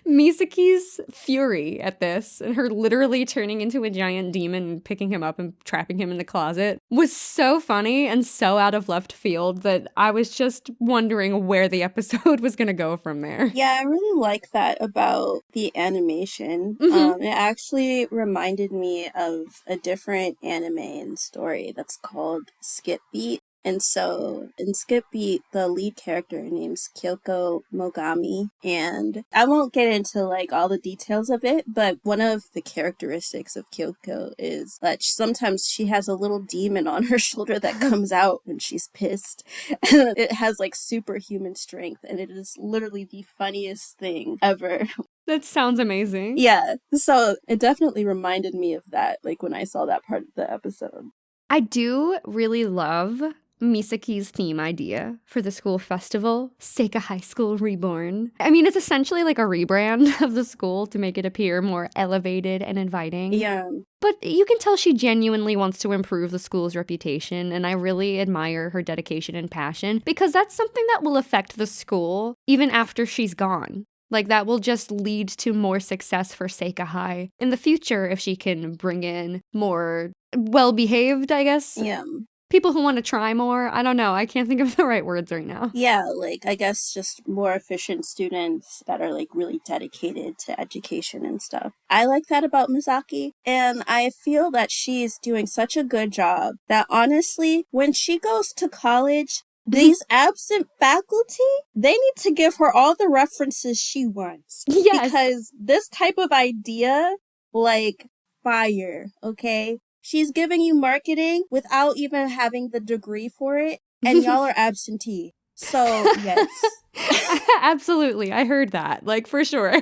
Misaki's fury at this and her literally turning into a giant demon and picking him up and trapping him in the closet was so funny and so out of left field that I was just wondering where the episode was going to go from there. Yeah, I really like that about the animation. It actually reminded me of a different anime and story that's called Skip Beat. And so in Skip Beat, the lead character name's Kyoko Mogami. And I won't get into like all the details of it, but one of the characteristics of Kyoko is that sometimes she has a little demon on her shoulder that comes out when she's pissed. And it has like superhuman strength, and it is literally the funniest thing ever. That sounds amazing. Yeah, so it definitely reminded me of that, like when I saw that part of the episode. I do really love Misaki's theme idea for the school festival, Seika High School Reborn. I mean, it's essentially like a rebrand of the school to make it appear more elevated and inviting. Yeah. But you can tell she genuinely wants to improve the school's reputation, and I really admire her dedication and passion, because that's something that will affect the school even after she's gone. Like, that will just lead to more success for Seika High in the future if she can bring in more well-behaved, I guess. Yeah. People who want to try more. I don't know. I can't think of the right words right now. Yeah, like, I guess just more efficient students that are, like, really dedicated to education and stuff. I like that about Misaki, and I feel that she's doing such a good job that, honestly, when she goes to college, these absent faculty, they need to give her all the references she wants. Yes. Because this type of idea, like, fire, okay? She's giving you marketing without even having the degree for it, and y'all are absentee. So, yes. Absolutely. I heard that, like, for sure.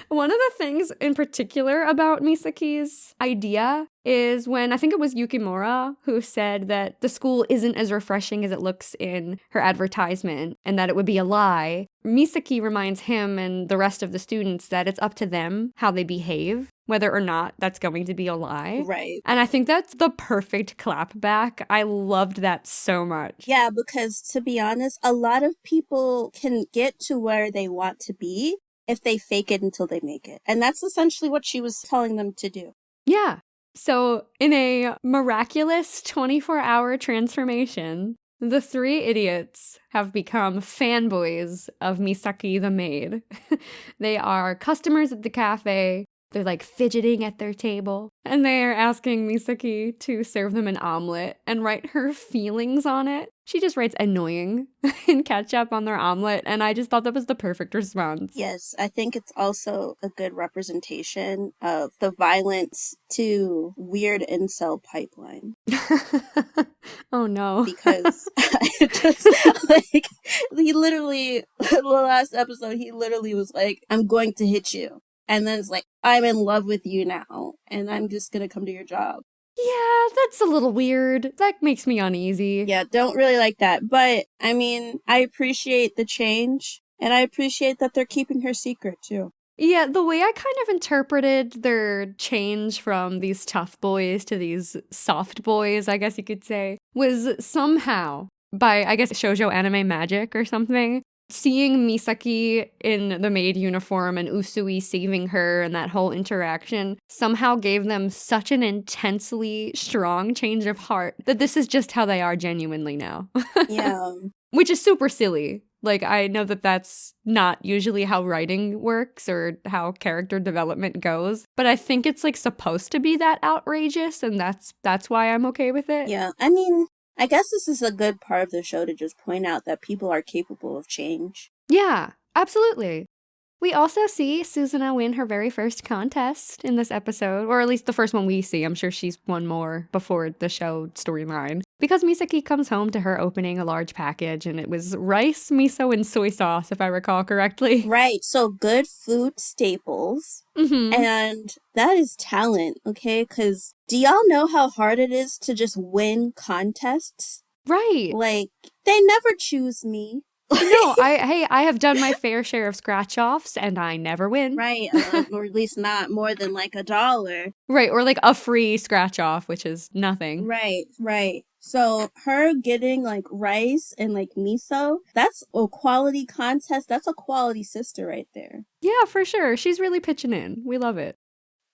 One of the things in particular about Misaki's idea is when I think it was Yukimura who said that the school isn't as refreshing as it looks in her advertisement and that it would be a lie. Misaki reminds him and the rest of the students that it's up to them how they behave, whether or not that's going to be a lie. Right. And I think that's the perfect clapback. I loved that so much. Yeah, because to be honest, a lot of people can get to where they want to be if they fake it until they make it. And that's essentially what she was telling them to do. Yeah. So in a miraculous 24-hour transformation, the three idiots have become fanboys of Misaki the maid. They are customers at the cafe. They're like fidgeting at their table, and they're asking Misaki to serve them an omelet and write her feelings on it. She just writes annoying in ketchup on their omelet, and I just thought that was the perfect response. Yes, I think it's also a good representation of the violence to weird incel pipeline. Oh no. Because I just, like, he literally, the last episode, he literally was like, I'm going to hit you. And then it's like, I'm in love with you now, and I'm just gonna come to your job. Yeah, that's a little weird. That makes me uneasy. Yeah, don't really like that. But, I mean, I appreciate the change, and I appreciate that they're keeping her secret, too. Yeah, the way I kind of interpreted their change from these tough boys to these soft boys, I guess you could say, was somehow, by, I guess, shoujo anime magic or something, seeing Misaki in the maid uniform and Usui saving her and that whole interaction somehow gave them such an intensely strong change of heart that this is just how they are genuinely now. Yeah. Which is super silly. Like, I know that that's not usually how writing works or how character development goes, but I think it's, like, supposed to be that outrageous, and that's why I'm okay with it. Yeah, I mean, I guess this is a good part of the show to just point out that people are capable of change. Yeah, absolutely. We also see Suzuna win her very first contest in this episode, or at least the first one we see. I'm sure she's won more before the show storyline. Because Misaki comes home to her opening a large package, and it was rice, miso, and soy sauce, if I recall correctly. Right, so good food staples. Mm-hmm. And that is talent, okay? Because do y'all know how hard it is to just win contests? Right. Like, they never choose me. No, I have done my fair share of scratch-offs, and I never win. Right, or at least not more than like $1. Right, or like a free scratch-off, which is nothing. Right. So her getting like rice and like miso, that's a quality contest. That's a quality sister right there. Yeah, for sure. She's really pitching in. We love it.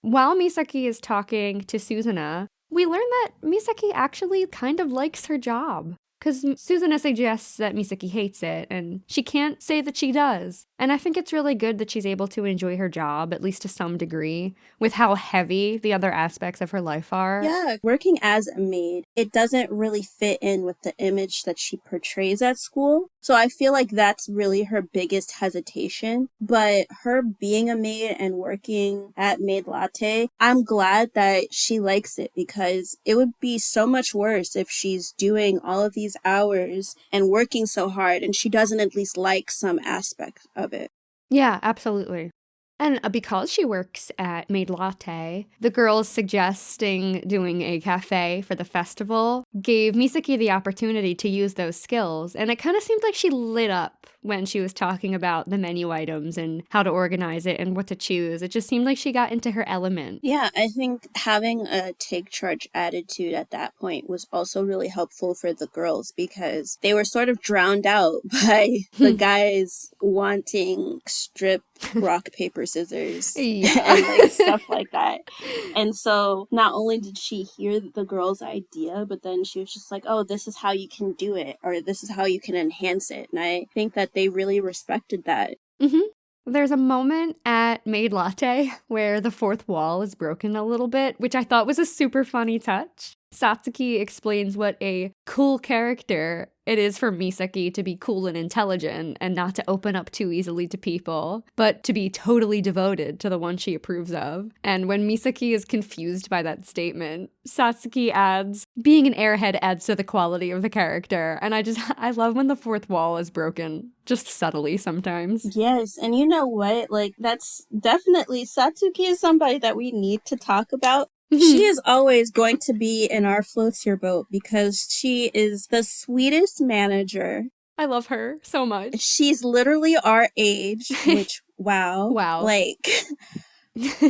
While Misaki is talking to Suzuna, we learn that Misaki actually kind of likes her job. Because Suzuna suggests that Misaki hates it, and she can't say that she does. And I think it's really good that she's able to enjoy her job, at least to some degree, with how heavy the other aspects of her life are. Yeah, working as a maid, it doesn't really fit in with the image that she portrays at school. So I feel like that's really her biggest hesitation. But her being a maid and working at Maid Latte, I'm glad that she likes it, because it would be so much worse if she's doing all of these hours and working so hard and she doesn't at least like some aspect of it. Yeah, absolutely. And because she works at Maid Latte, the girls suggesting doing a café for the festival gave Misaki the opportunity to use those skills. And it kind of seemed like she lit up when she was talking about the menu items and how to organize it and what to choose. It just seemed like she got into her element. Yeah, I think having a take charge attitude at that point was also really helpful for the girls, because they were sort of drowned out by the guys wanting stripped rock, paper, scissors Yeah. and like stuff like that. And so not only did she hear the girl's idea, but then she was just like, oh, this is how you can do it, or this is how you can enhance it. And I think that they really respected that. Mm-hmm. There's a moment at Maid Latte where the fourth wall is broken a little bit, which I thought was a super funny touch. Satsuki explains what a cool character it is for Misaki to be cool and intelligent and not to open up too easily to people, but to be totally devoted to the one she approves of. And when Misaki is confused by that statement, Satsuki adds, being an airhead adds to the quality of the character. And I love when the fourth wall is broken, just subtly sometimes. Yes, and you know what? Like, that's definitely, Satsuki is somebody that we need to talk about. She is always going to be in our floatier boat because she is the sweetest manager. I love her so much. She's literally our age, which, wow. Wow. Like,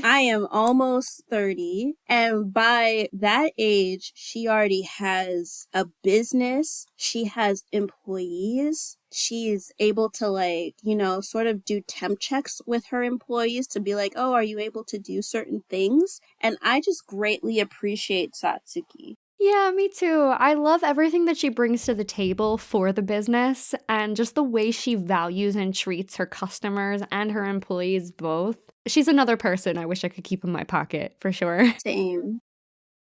I am almost 30, and by that age, she already has a business. She has employees. She's able to, like, you know, sort of do temp checks with her employees to be like, oh, are you able to do certain things? And I just greatly appreciate Satsuki. Yeah, me too. I love everything that she brings to the table for the business and just the way she values and treats her customers and her employees both. She's another person I wish I could keep in my pocket, for sure. Same.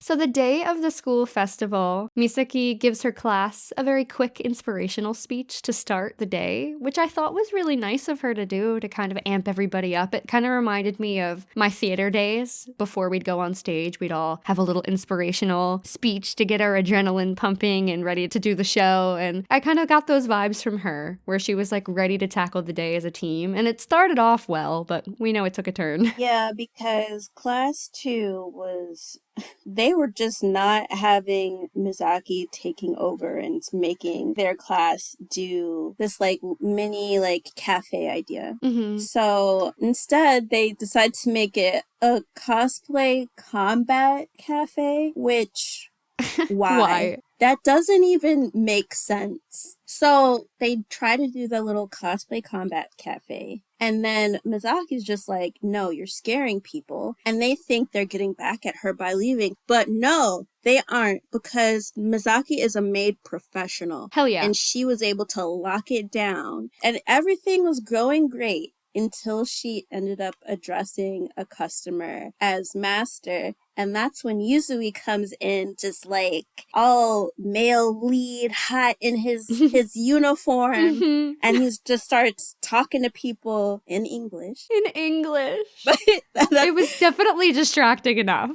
So the day of the school festival, Misaki gives her class a very quick inspirational speech to start the day, which I thought was really nice of her to do to kind of amp everybody up. It kind of reminded me of my theater days. Before we'd go on stage, we'd all have a little inspirational speech to get our adrenaline pumping and ready to do the show. And I kind of got those vibes from her, where she was like ready to tackle the day as a team. And it started off well, but we know it took a turn. Yeah, because class 2 was they were just not having Misaki taking over and making their class do this like mini like cafe idea. Mm-hmm. So instead, they decided to make it a cosplay combat cafe, which why? That doesn't even make sense. So they try to do the little cosplay combat cafe. And then Mizaki's just like, no, you're scaring people. And they think they're getting back at her by leaving. But no, they aren't, because Misaki is a maid professional. Hell yeah. And she was able to lock it down. And everything was going great until she ended up addressing a customer as master. And that's when Yuzui comes in, just like all male lead, hot in his uniform. Mm-hmm. And he just starts talking to people in English. In English. But it was definitely distracting enough.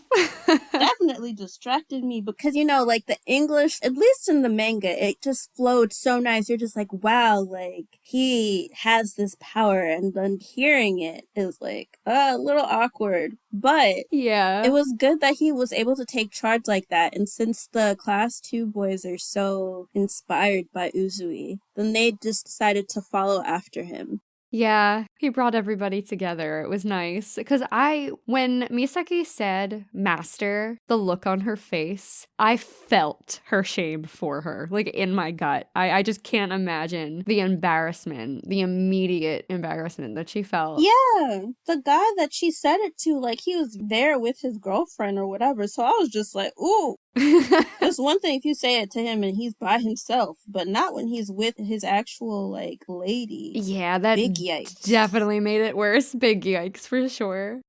Definitely distracted me because, you know, like the English, at least in the manga, it just flowed so nice. You're just like, wow, like he has this power. And then hearing it is like a little awkward. But yeah, it was good that he was able to take charge like that. And since the class 2 boys are so inspired by Uzui, then they just decided to follow after him. Yeah, he brought everybody together. It was nice. Because when Misaki said master, the look on her face, I felt her shame for her, like in my gut. I just can't imagine the embarrassment, the immediate embarrassment that she felt. Yeah, the guy that she said it to, like he was there with his girlfriend or whatever. So I was just like, ooh. It's one thing if you say it to him and he's by himself, but not when he's with his actual, like, lady. Yeah, that big yikes. Definitely made it worse. Big yikes, for sure.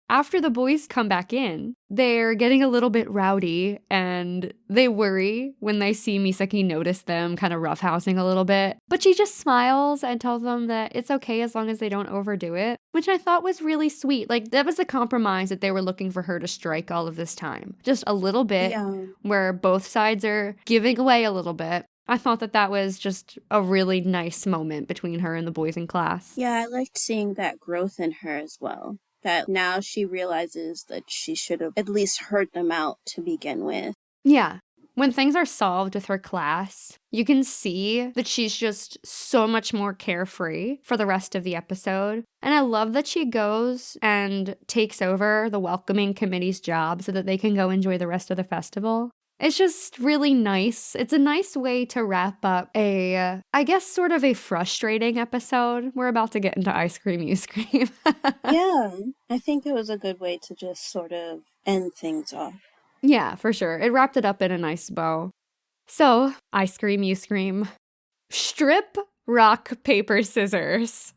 After the boys come back in, they're getting a little bit rowdy, and they worry when they see Misaki notice them kind of roughhousing a little bit. But she just smiles and tells them that it's okay as long as they don't overdo it, which I thought was really sweet. Like, that was the compromise that they were looking for her to strike all of this time. Just a little bit, where both sides are giving away a little bit. I thought that was just a really nice moment between her and the boys in class. Yeah, I liked seeing that growth in her as well. That now she realizes that she should have at least heard them out to begin with. Yeah. When things are solved with her class, you can see that she's just so much more carefree for the rest of the episode. And I love that she goes and takes over the welcoming committee's job so that they can go enjoy the rest of the festival. It's just really nice. It's a nice way to wrap up I guess, sort of a frustrating episode. We're about to get into Ice Cream, You Scream. Yeah, I think it was a good way to just sort of end things off. Yeah, for sure. It wrapped it up in a nice bow. So, Ice Cream, You Scream. Strip, rock, paper, scissors.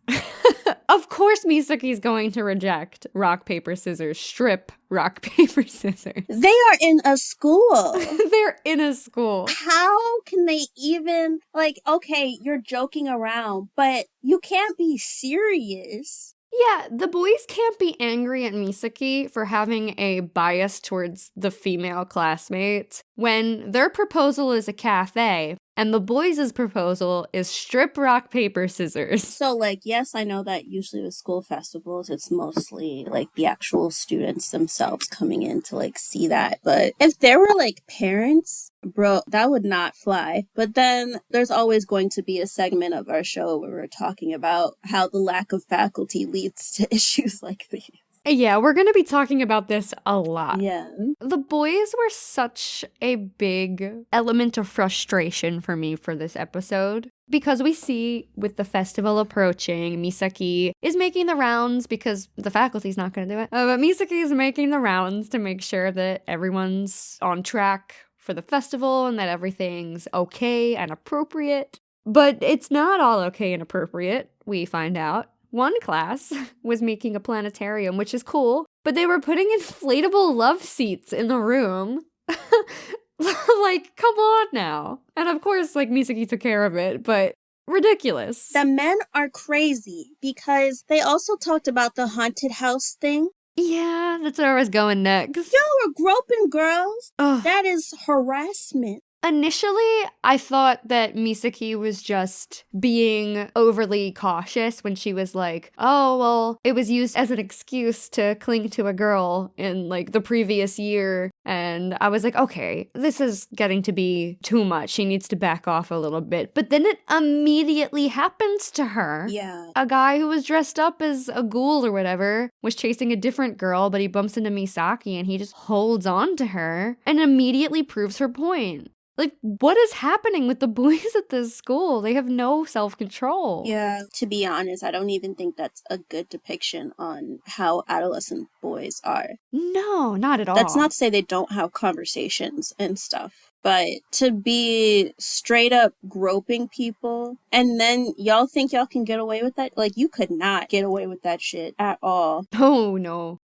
Of course Misaki's going to reject rock, paper, scissors. Strip, rock, paper, scissors. They are in a school. They're in a school. How can they even, like, okay, you're joking around, but you can't be serious. Yeah, the boys can't be angry at Misaki for having a bias towards the female classmates when their proposal is a cafe and the boys' proposal is strip, rock, paper, scissors. So, like, yes, I know that usually with school festivals, it's mostly, like, the actual students themselves coming in to, like, see that. But if there were, like, parents, bro, that would not fly. But then there's always going to be a segment of our show where we're talking about how the lack of faculty leads to issues like these. Yeah, we're going to be talking about this a lot. Yeah. The boys were such a big element of frustration for me for this episode. Because we see, with the festival approaching, Misaki is making the rounds because the faculty's not going to do it. But Misaki is making the rounds to make sure that everyone's on track for the festival and that everything's okay and appropriate. But it's not all okay and appropriate, we find out. One class was making a planetarium, which is cool, but they were putting inflatable love seats in the room. Like, come on now. And of course, like, Misaki took care of it, but ridiculous. The men are crazy because they also talked about the haunted house thing. Yeah, that's where I was going next. Y'all are groping girls. Ugh. That is harassment. Initially, I thought that Misaki was just being overly cautious when she was like, oh, well, it was used as an excuse to cling to a girl in, like, the previous year, And I was like, okay, this is getting to be too much. She needs to back off a little bit. But then it immediately happens to her. Yeah. A guy who was dressed up as a ghoul or whatever was chasing a different girl, but he bumps into Misaki and he just holds on to her and immediately proves her point. Like, what is happening with the boys at this school? They have no self-control. Yeah, to be honest, I don't even think that's a good depiction on how adolescent boys are. No, not at all. That's not to say they don't have conversations and stuff, but to be straight up groping people and then y'all think y'all can get away with that? Like, you could not get away with that shit at all. Oh, no.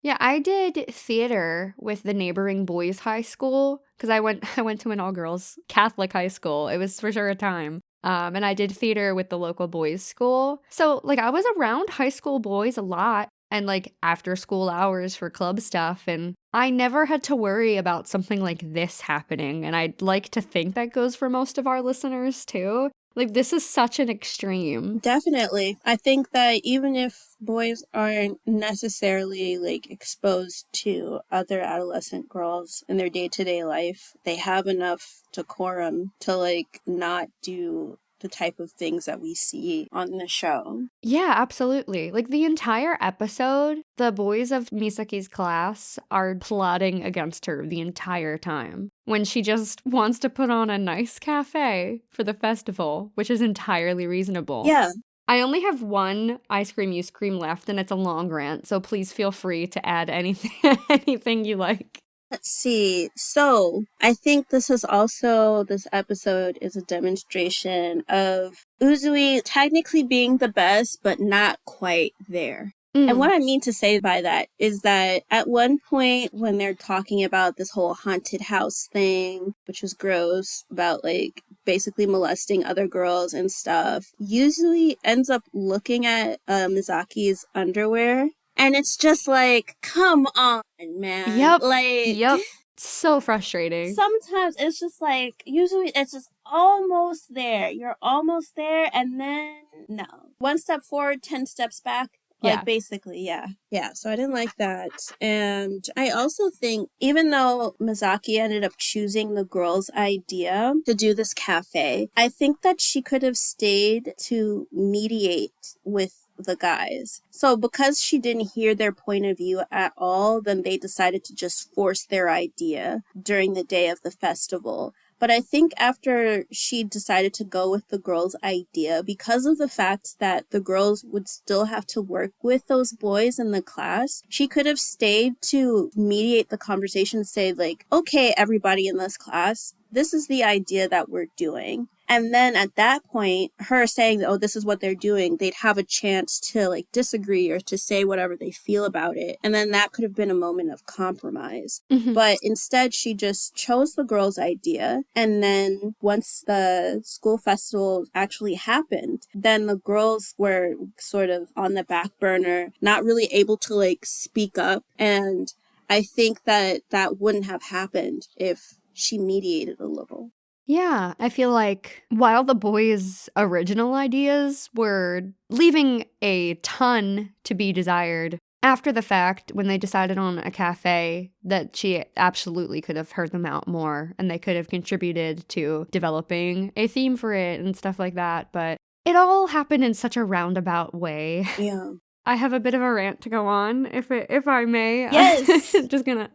Yeah, I did theater with the neighboring boys' high school because I went to an all-girls Catholic high school. It was for sure a time. And I did theater with the local boys' school. So, like, I was around high school boys a lot and, like, after school hours for club stuff. And I never had to worry about something like this happening. And I'd like to think that goes for most of our listeners, too. Like, this is such an extreme. Definitely. I think that even if boys aren't necessarily, like, exposed to other adolescent girls in their day-to-day life, they have enough decorum to, like, not do the type of things that we see on the show. Yeah, absolutely. Like, the entire episode, the boys of Misaki's class are plotting against her the entire time when she just wants to put on a nice cafe for the festival, which is entirely reasonable. Yeah. I only have one ice cream use cream left, and it's a long rant, so please feel free to add anything you like. Let's see. So, I think this episode is a demonstration of Uzui technically being the best, but not quite there. And what I mean to say by that is that at one point when they're talking about this whole haunted house thing, which was gross, about like basically molesting other girls and stuff, Uzui ends up looking at Misaki's underwear. And it's just like, come on, man. Yep. So frustrating. Sometimes it's just like, usually it's just almost there. You're almost there, and then, no. 1 step forward, 10 steps back. Like, basically, yeah. Yeah, so I didn't like that. And I also think, even though Misaki ended up choosing the girl's idea to do this cafe, I think that she could have stayed to mediate with the guys. So because she didn't hear their point of view at all, then they decided to just force their idea during the day of the festival. But I think after she decided to go with the girls' idea, because of the fact that the girls would still have to work with those boys in the class, she could have stayed to mediate the conversation, say like, okay, everybody in this class, this is the idea that we're doing. And then at that point, her saying, oh, this is what they're doing, they'd have a chance to like disagree or to say whatever they feel about it. And then that could have been a moment of compromise. Mm-hmm. But instead, she just chose the girls' idea. And then once the school festival actually happened, then the girls were sort of on the back burner, not really able to like speak up. And I think that that wouldn't have happened if she mediated a little. Yeah, I feel like while the boys' original ideas were leaving a ton to be desired, after the fact, when they decided on a cafe, that she absolutely could have heard them out more and they could have contributed to developing a theme for it and stuff like that. But it all happened in such a roundabout way. Yeah. I have a bit of a rant to go on, if I may. Yes. Just gonna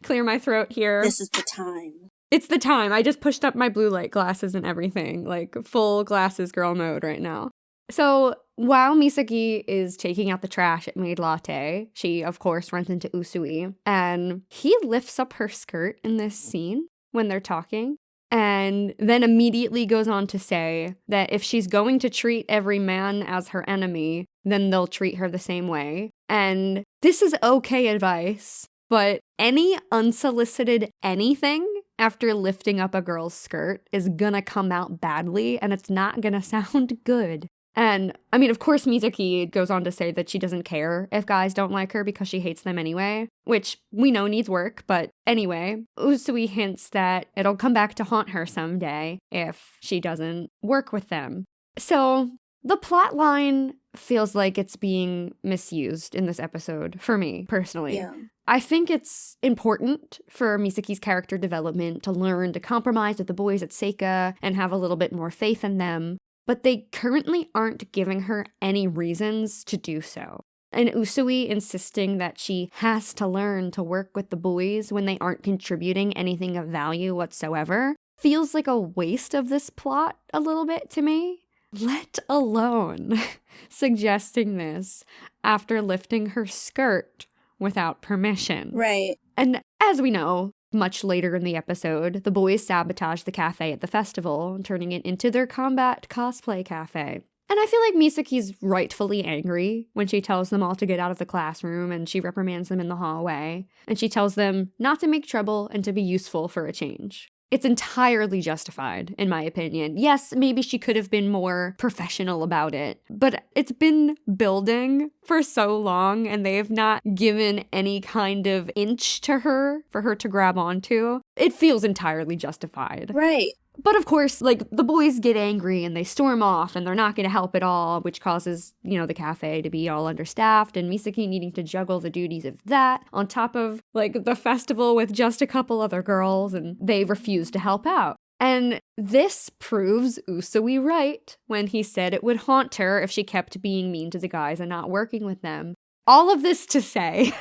clear my throat here. This is the time. It's the time. I just pushed up my blue light glasses and everything, like full glasses girl mode right now. So while Misaki is taking out the trash at Maid Latte, she, of course, runs into Uzui, and he lifts up her skirt in this scene when they're talking, and then immediately goes on to say that if she's going to treat every man as her enemy, then they'll treat her the same way. And this is okay advice, but any unsolicited anything after lifting up a girl's skirt is gonna come out badly, and it's not gonna sound good. And, I mean, of course, Misaki goes on to say that she doesn't care if guys don't like her because she hates them anyway, which we know needs work, but anyway, Uzui hints that it'll come back to haunt her someday if she doesn't work with them. So, the plot line feels like it's being misused in this episode, for me, personally. Yeah. I think it's important for Misaki's character development to learn to compromise with the boys at Seika and have a little bit more faith in them, but they currently aren't giving her any reasons to do so. And Usui insisting that she has to learn to work with the boys when they aren't contributing anything of value whatsoever feels like a waste of this plot a little bit to me. Let alone suggesting this after lifting her skirt without permission. Right. And as we know, much later in the episode, the boys sabotage the cafe at the festival, turning it into their combat cosplay cafe. And I feel like Misaki's rightfully angry when she tells them all to get out of the classroom and she reprimands them in the hallway. And she tells them not to make trouble and to be useful for a change. It's entirely justified, in my opinion. Yes, maybe she could have been more professional about it, but it's been building for so long and they have not given any kind of inch to her for her to grab onto. It feels entirely justified. Right. But of course, like, the boys get angry and they storm off and they're not going to help at all, which causes, the cafe to be all understaffed and Misaki needing to juggle the duties of that on top of, like, the festival with just a couple other girls, and they refuse to help out. And this proves Usui right when he said it would haunt her if she kept being mean to the guys and not working with them. All of this to say,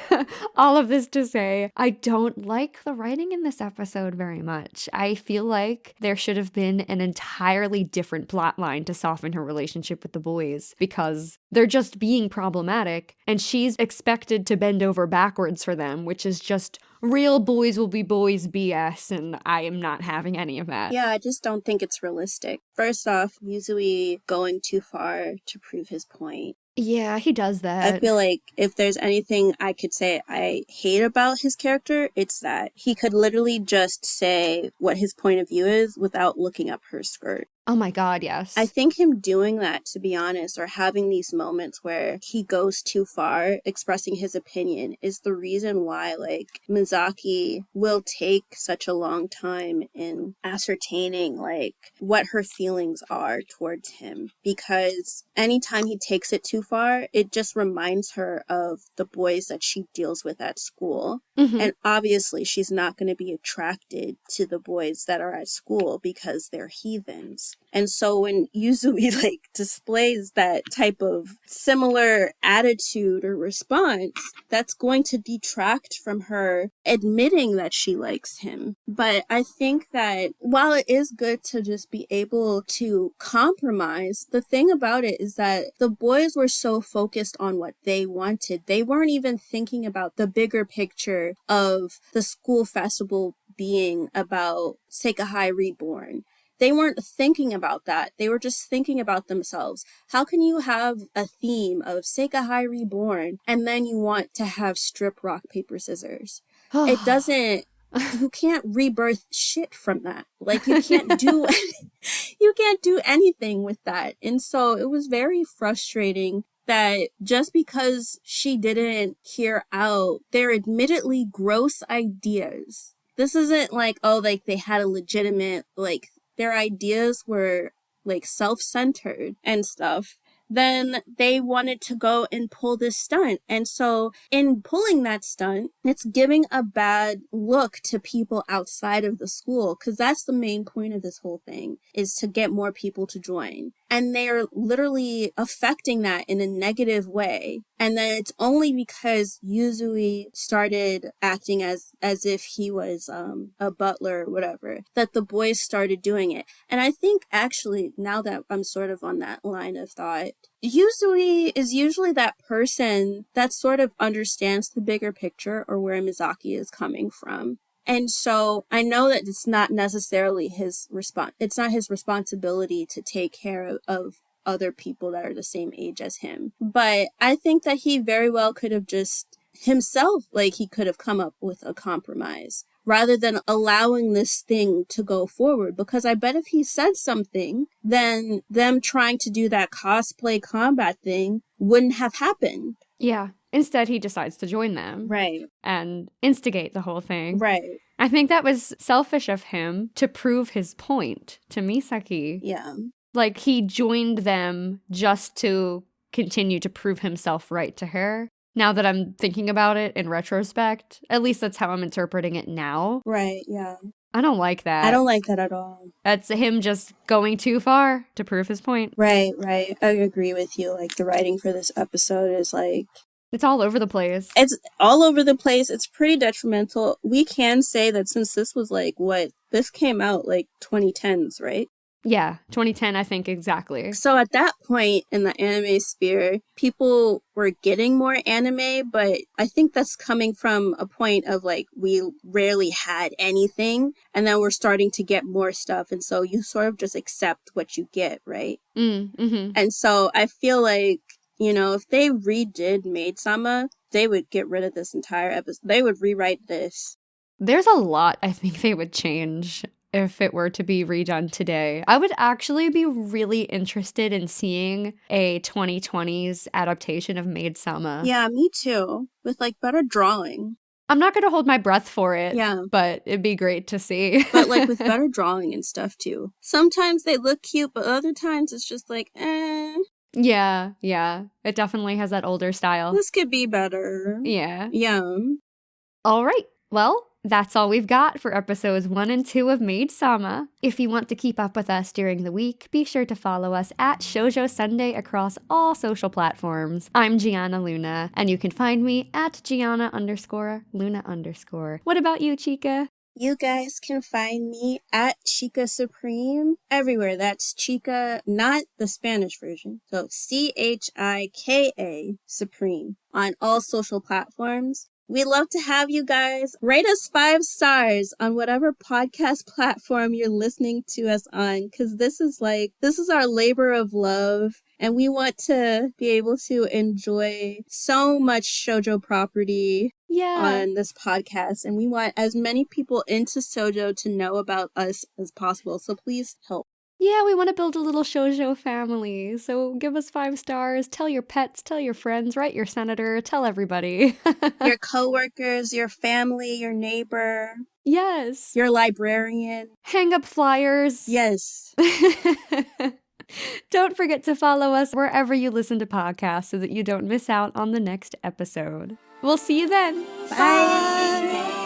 I don't like the writing in this episode very much. I feel like there should have been an entirely different plotline to soften her relationship with the boys because they're just being problematic and she's expected to bend over backwards for them, which is just real boys will be boys BS, and I am not having any of that. Yeah, I just don't think it's realistic. First off, Yuzui going too far to prove his point. Yeah, he does that. I feel like if there's anything I could say I hate about his character, it's that he could literally just say what his point of view is without looking up her skirt. Oh my god, yes. I think him doing that, to be honest, or having these moments where he goes too far expressing his opinion is the reason why, like, Misaki will take such a long time in ascertaining, like, what her feelings are towards him. Because anytime he takes it too far, it just reminds her of the boys that she deals with at school. Mm-hmm. And obviously she's not going to be attracted to the boys that are at school because they're heathens. And so when Yuzui, like, displays that type of similar attitude or response, that's going to detract from her admitting that she likes him. But I think that while it is good to just be able to compromise, the thing about it is that the boys were so focused on what they wanted. They weren't even thinking about the bigger picture of the school festival being about Seika High Reborn. They weren't thinking about that. They were just thinking about themselves. How can you have a theme of Seika High Reborn and then you want to have strip rock, paper, scissors? It doesn't, you can't rebirth shit from that. Like, you can't do, you can't do anything with that. And so it was very frustrating that just because she didn't hear out their admittedly gross ideas, this isn't like, oh, like they had a legitimate, like, their ideas were, like, self-centered and stuff, then they wanted to go and pull this stunt. And so in pulling that stunt, it's giving a bad look to people outside of the school, because that's the main point of this whole thing, is to get more people to join. And they're literally affecting that in a negative way. And then it's only because Yuzui started acting as if he was a butler or whatever, that the boys started doing it. And I think actually, now that I'm sort of on that line of thought, Yuzui is usually that person that sort of understands the bigger picture or where Misaki is coming from. And so I know that it's not necessarily his it's not his responsibility to take care of other people that are the same age as him. But I think that he very well could have just himself, like, he could have come up with a compromise rather than allowing this thing to go forward. Because I bet if he said something, then them trying to do that cosplay combat thing wouldn't have happened. Yeah. Instead, he decides to join them. Right. And instigate the whole thing. Right. I think that was selfish of him to prove his point to Misaki. Yeah. Like, he joined them just to continue to prove himself right to her, now that I'm thinking about it in retrospect. At least that's how I'm interpreting it now. Right, yeah. I don't like that. I don't like that at all. That's him just going too far to prove his point. Right. I agree with you. Like, the writing for this episode is like... It's all over the place. It's all over the place. It's pretty detrimental. We can say that since this was like, this came out like 2010s, right? Yeah, 2010, I think, exactly. So at that point in the anime sphere, people were getting more anime, but I think that's coming from a point of like, we rarely had anything, and then we're starting to get more stuff, and so you sort of just accept what you get, right? Mm-hmm. And so I feel like, you know, if they redid Maid Sama, they would get rid of this entire episode. They would rewrite this. There's a lot I think they would change if it were to be redone today. I would actually be really interested in seeing a 2020s adaptation of Maid Sama. Yeah, me too. With like better drawing. I'm not going to hold my breath for it, yeah, but it'd be great to see. But like with better drawing and stuff too. Sometimes they look cute, but other times it's just like, eh. Yeah. It definitely has that older style. This could be better. Yeah. All right. Well, that's all we've got for episodes 1 and 2 of Maid Sama. If you want to keep up with us during the week, be sure to follow us at Shoujo Sundae across all social platforms. I'm Giana Luna, and you can find me at Giana_Luna_. What about you, Chika? You guys can find me at Chika Supreme everywhere. That's Chika, not the Spanish version. So CHIKA Supreme on all social platforms. We love to have you guys rate us 5 stars on whatever podcast platform you're listening to us on, because this is our labor of love, and we want to be able to enjoy so much shoujo property on this podcast, and we want as many people into shoujo to know about us as possible, so please help. Yeah, we want to build a little shoujo family, so give us 5 stars, tell your pets, tell your friends, write your senator, tell everybody. Your coworkers, your family, your neighbor. Yes. Your librarian. Hang up flyers. Yes. Don't forget to follow us wherever you listen to podcasts so that you don't miss out on the next episode. We'll see you then. Bye.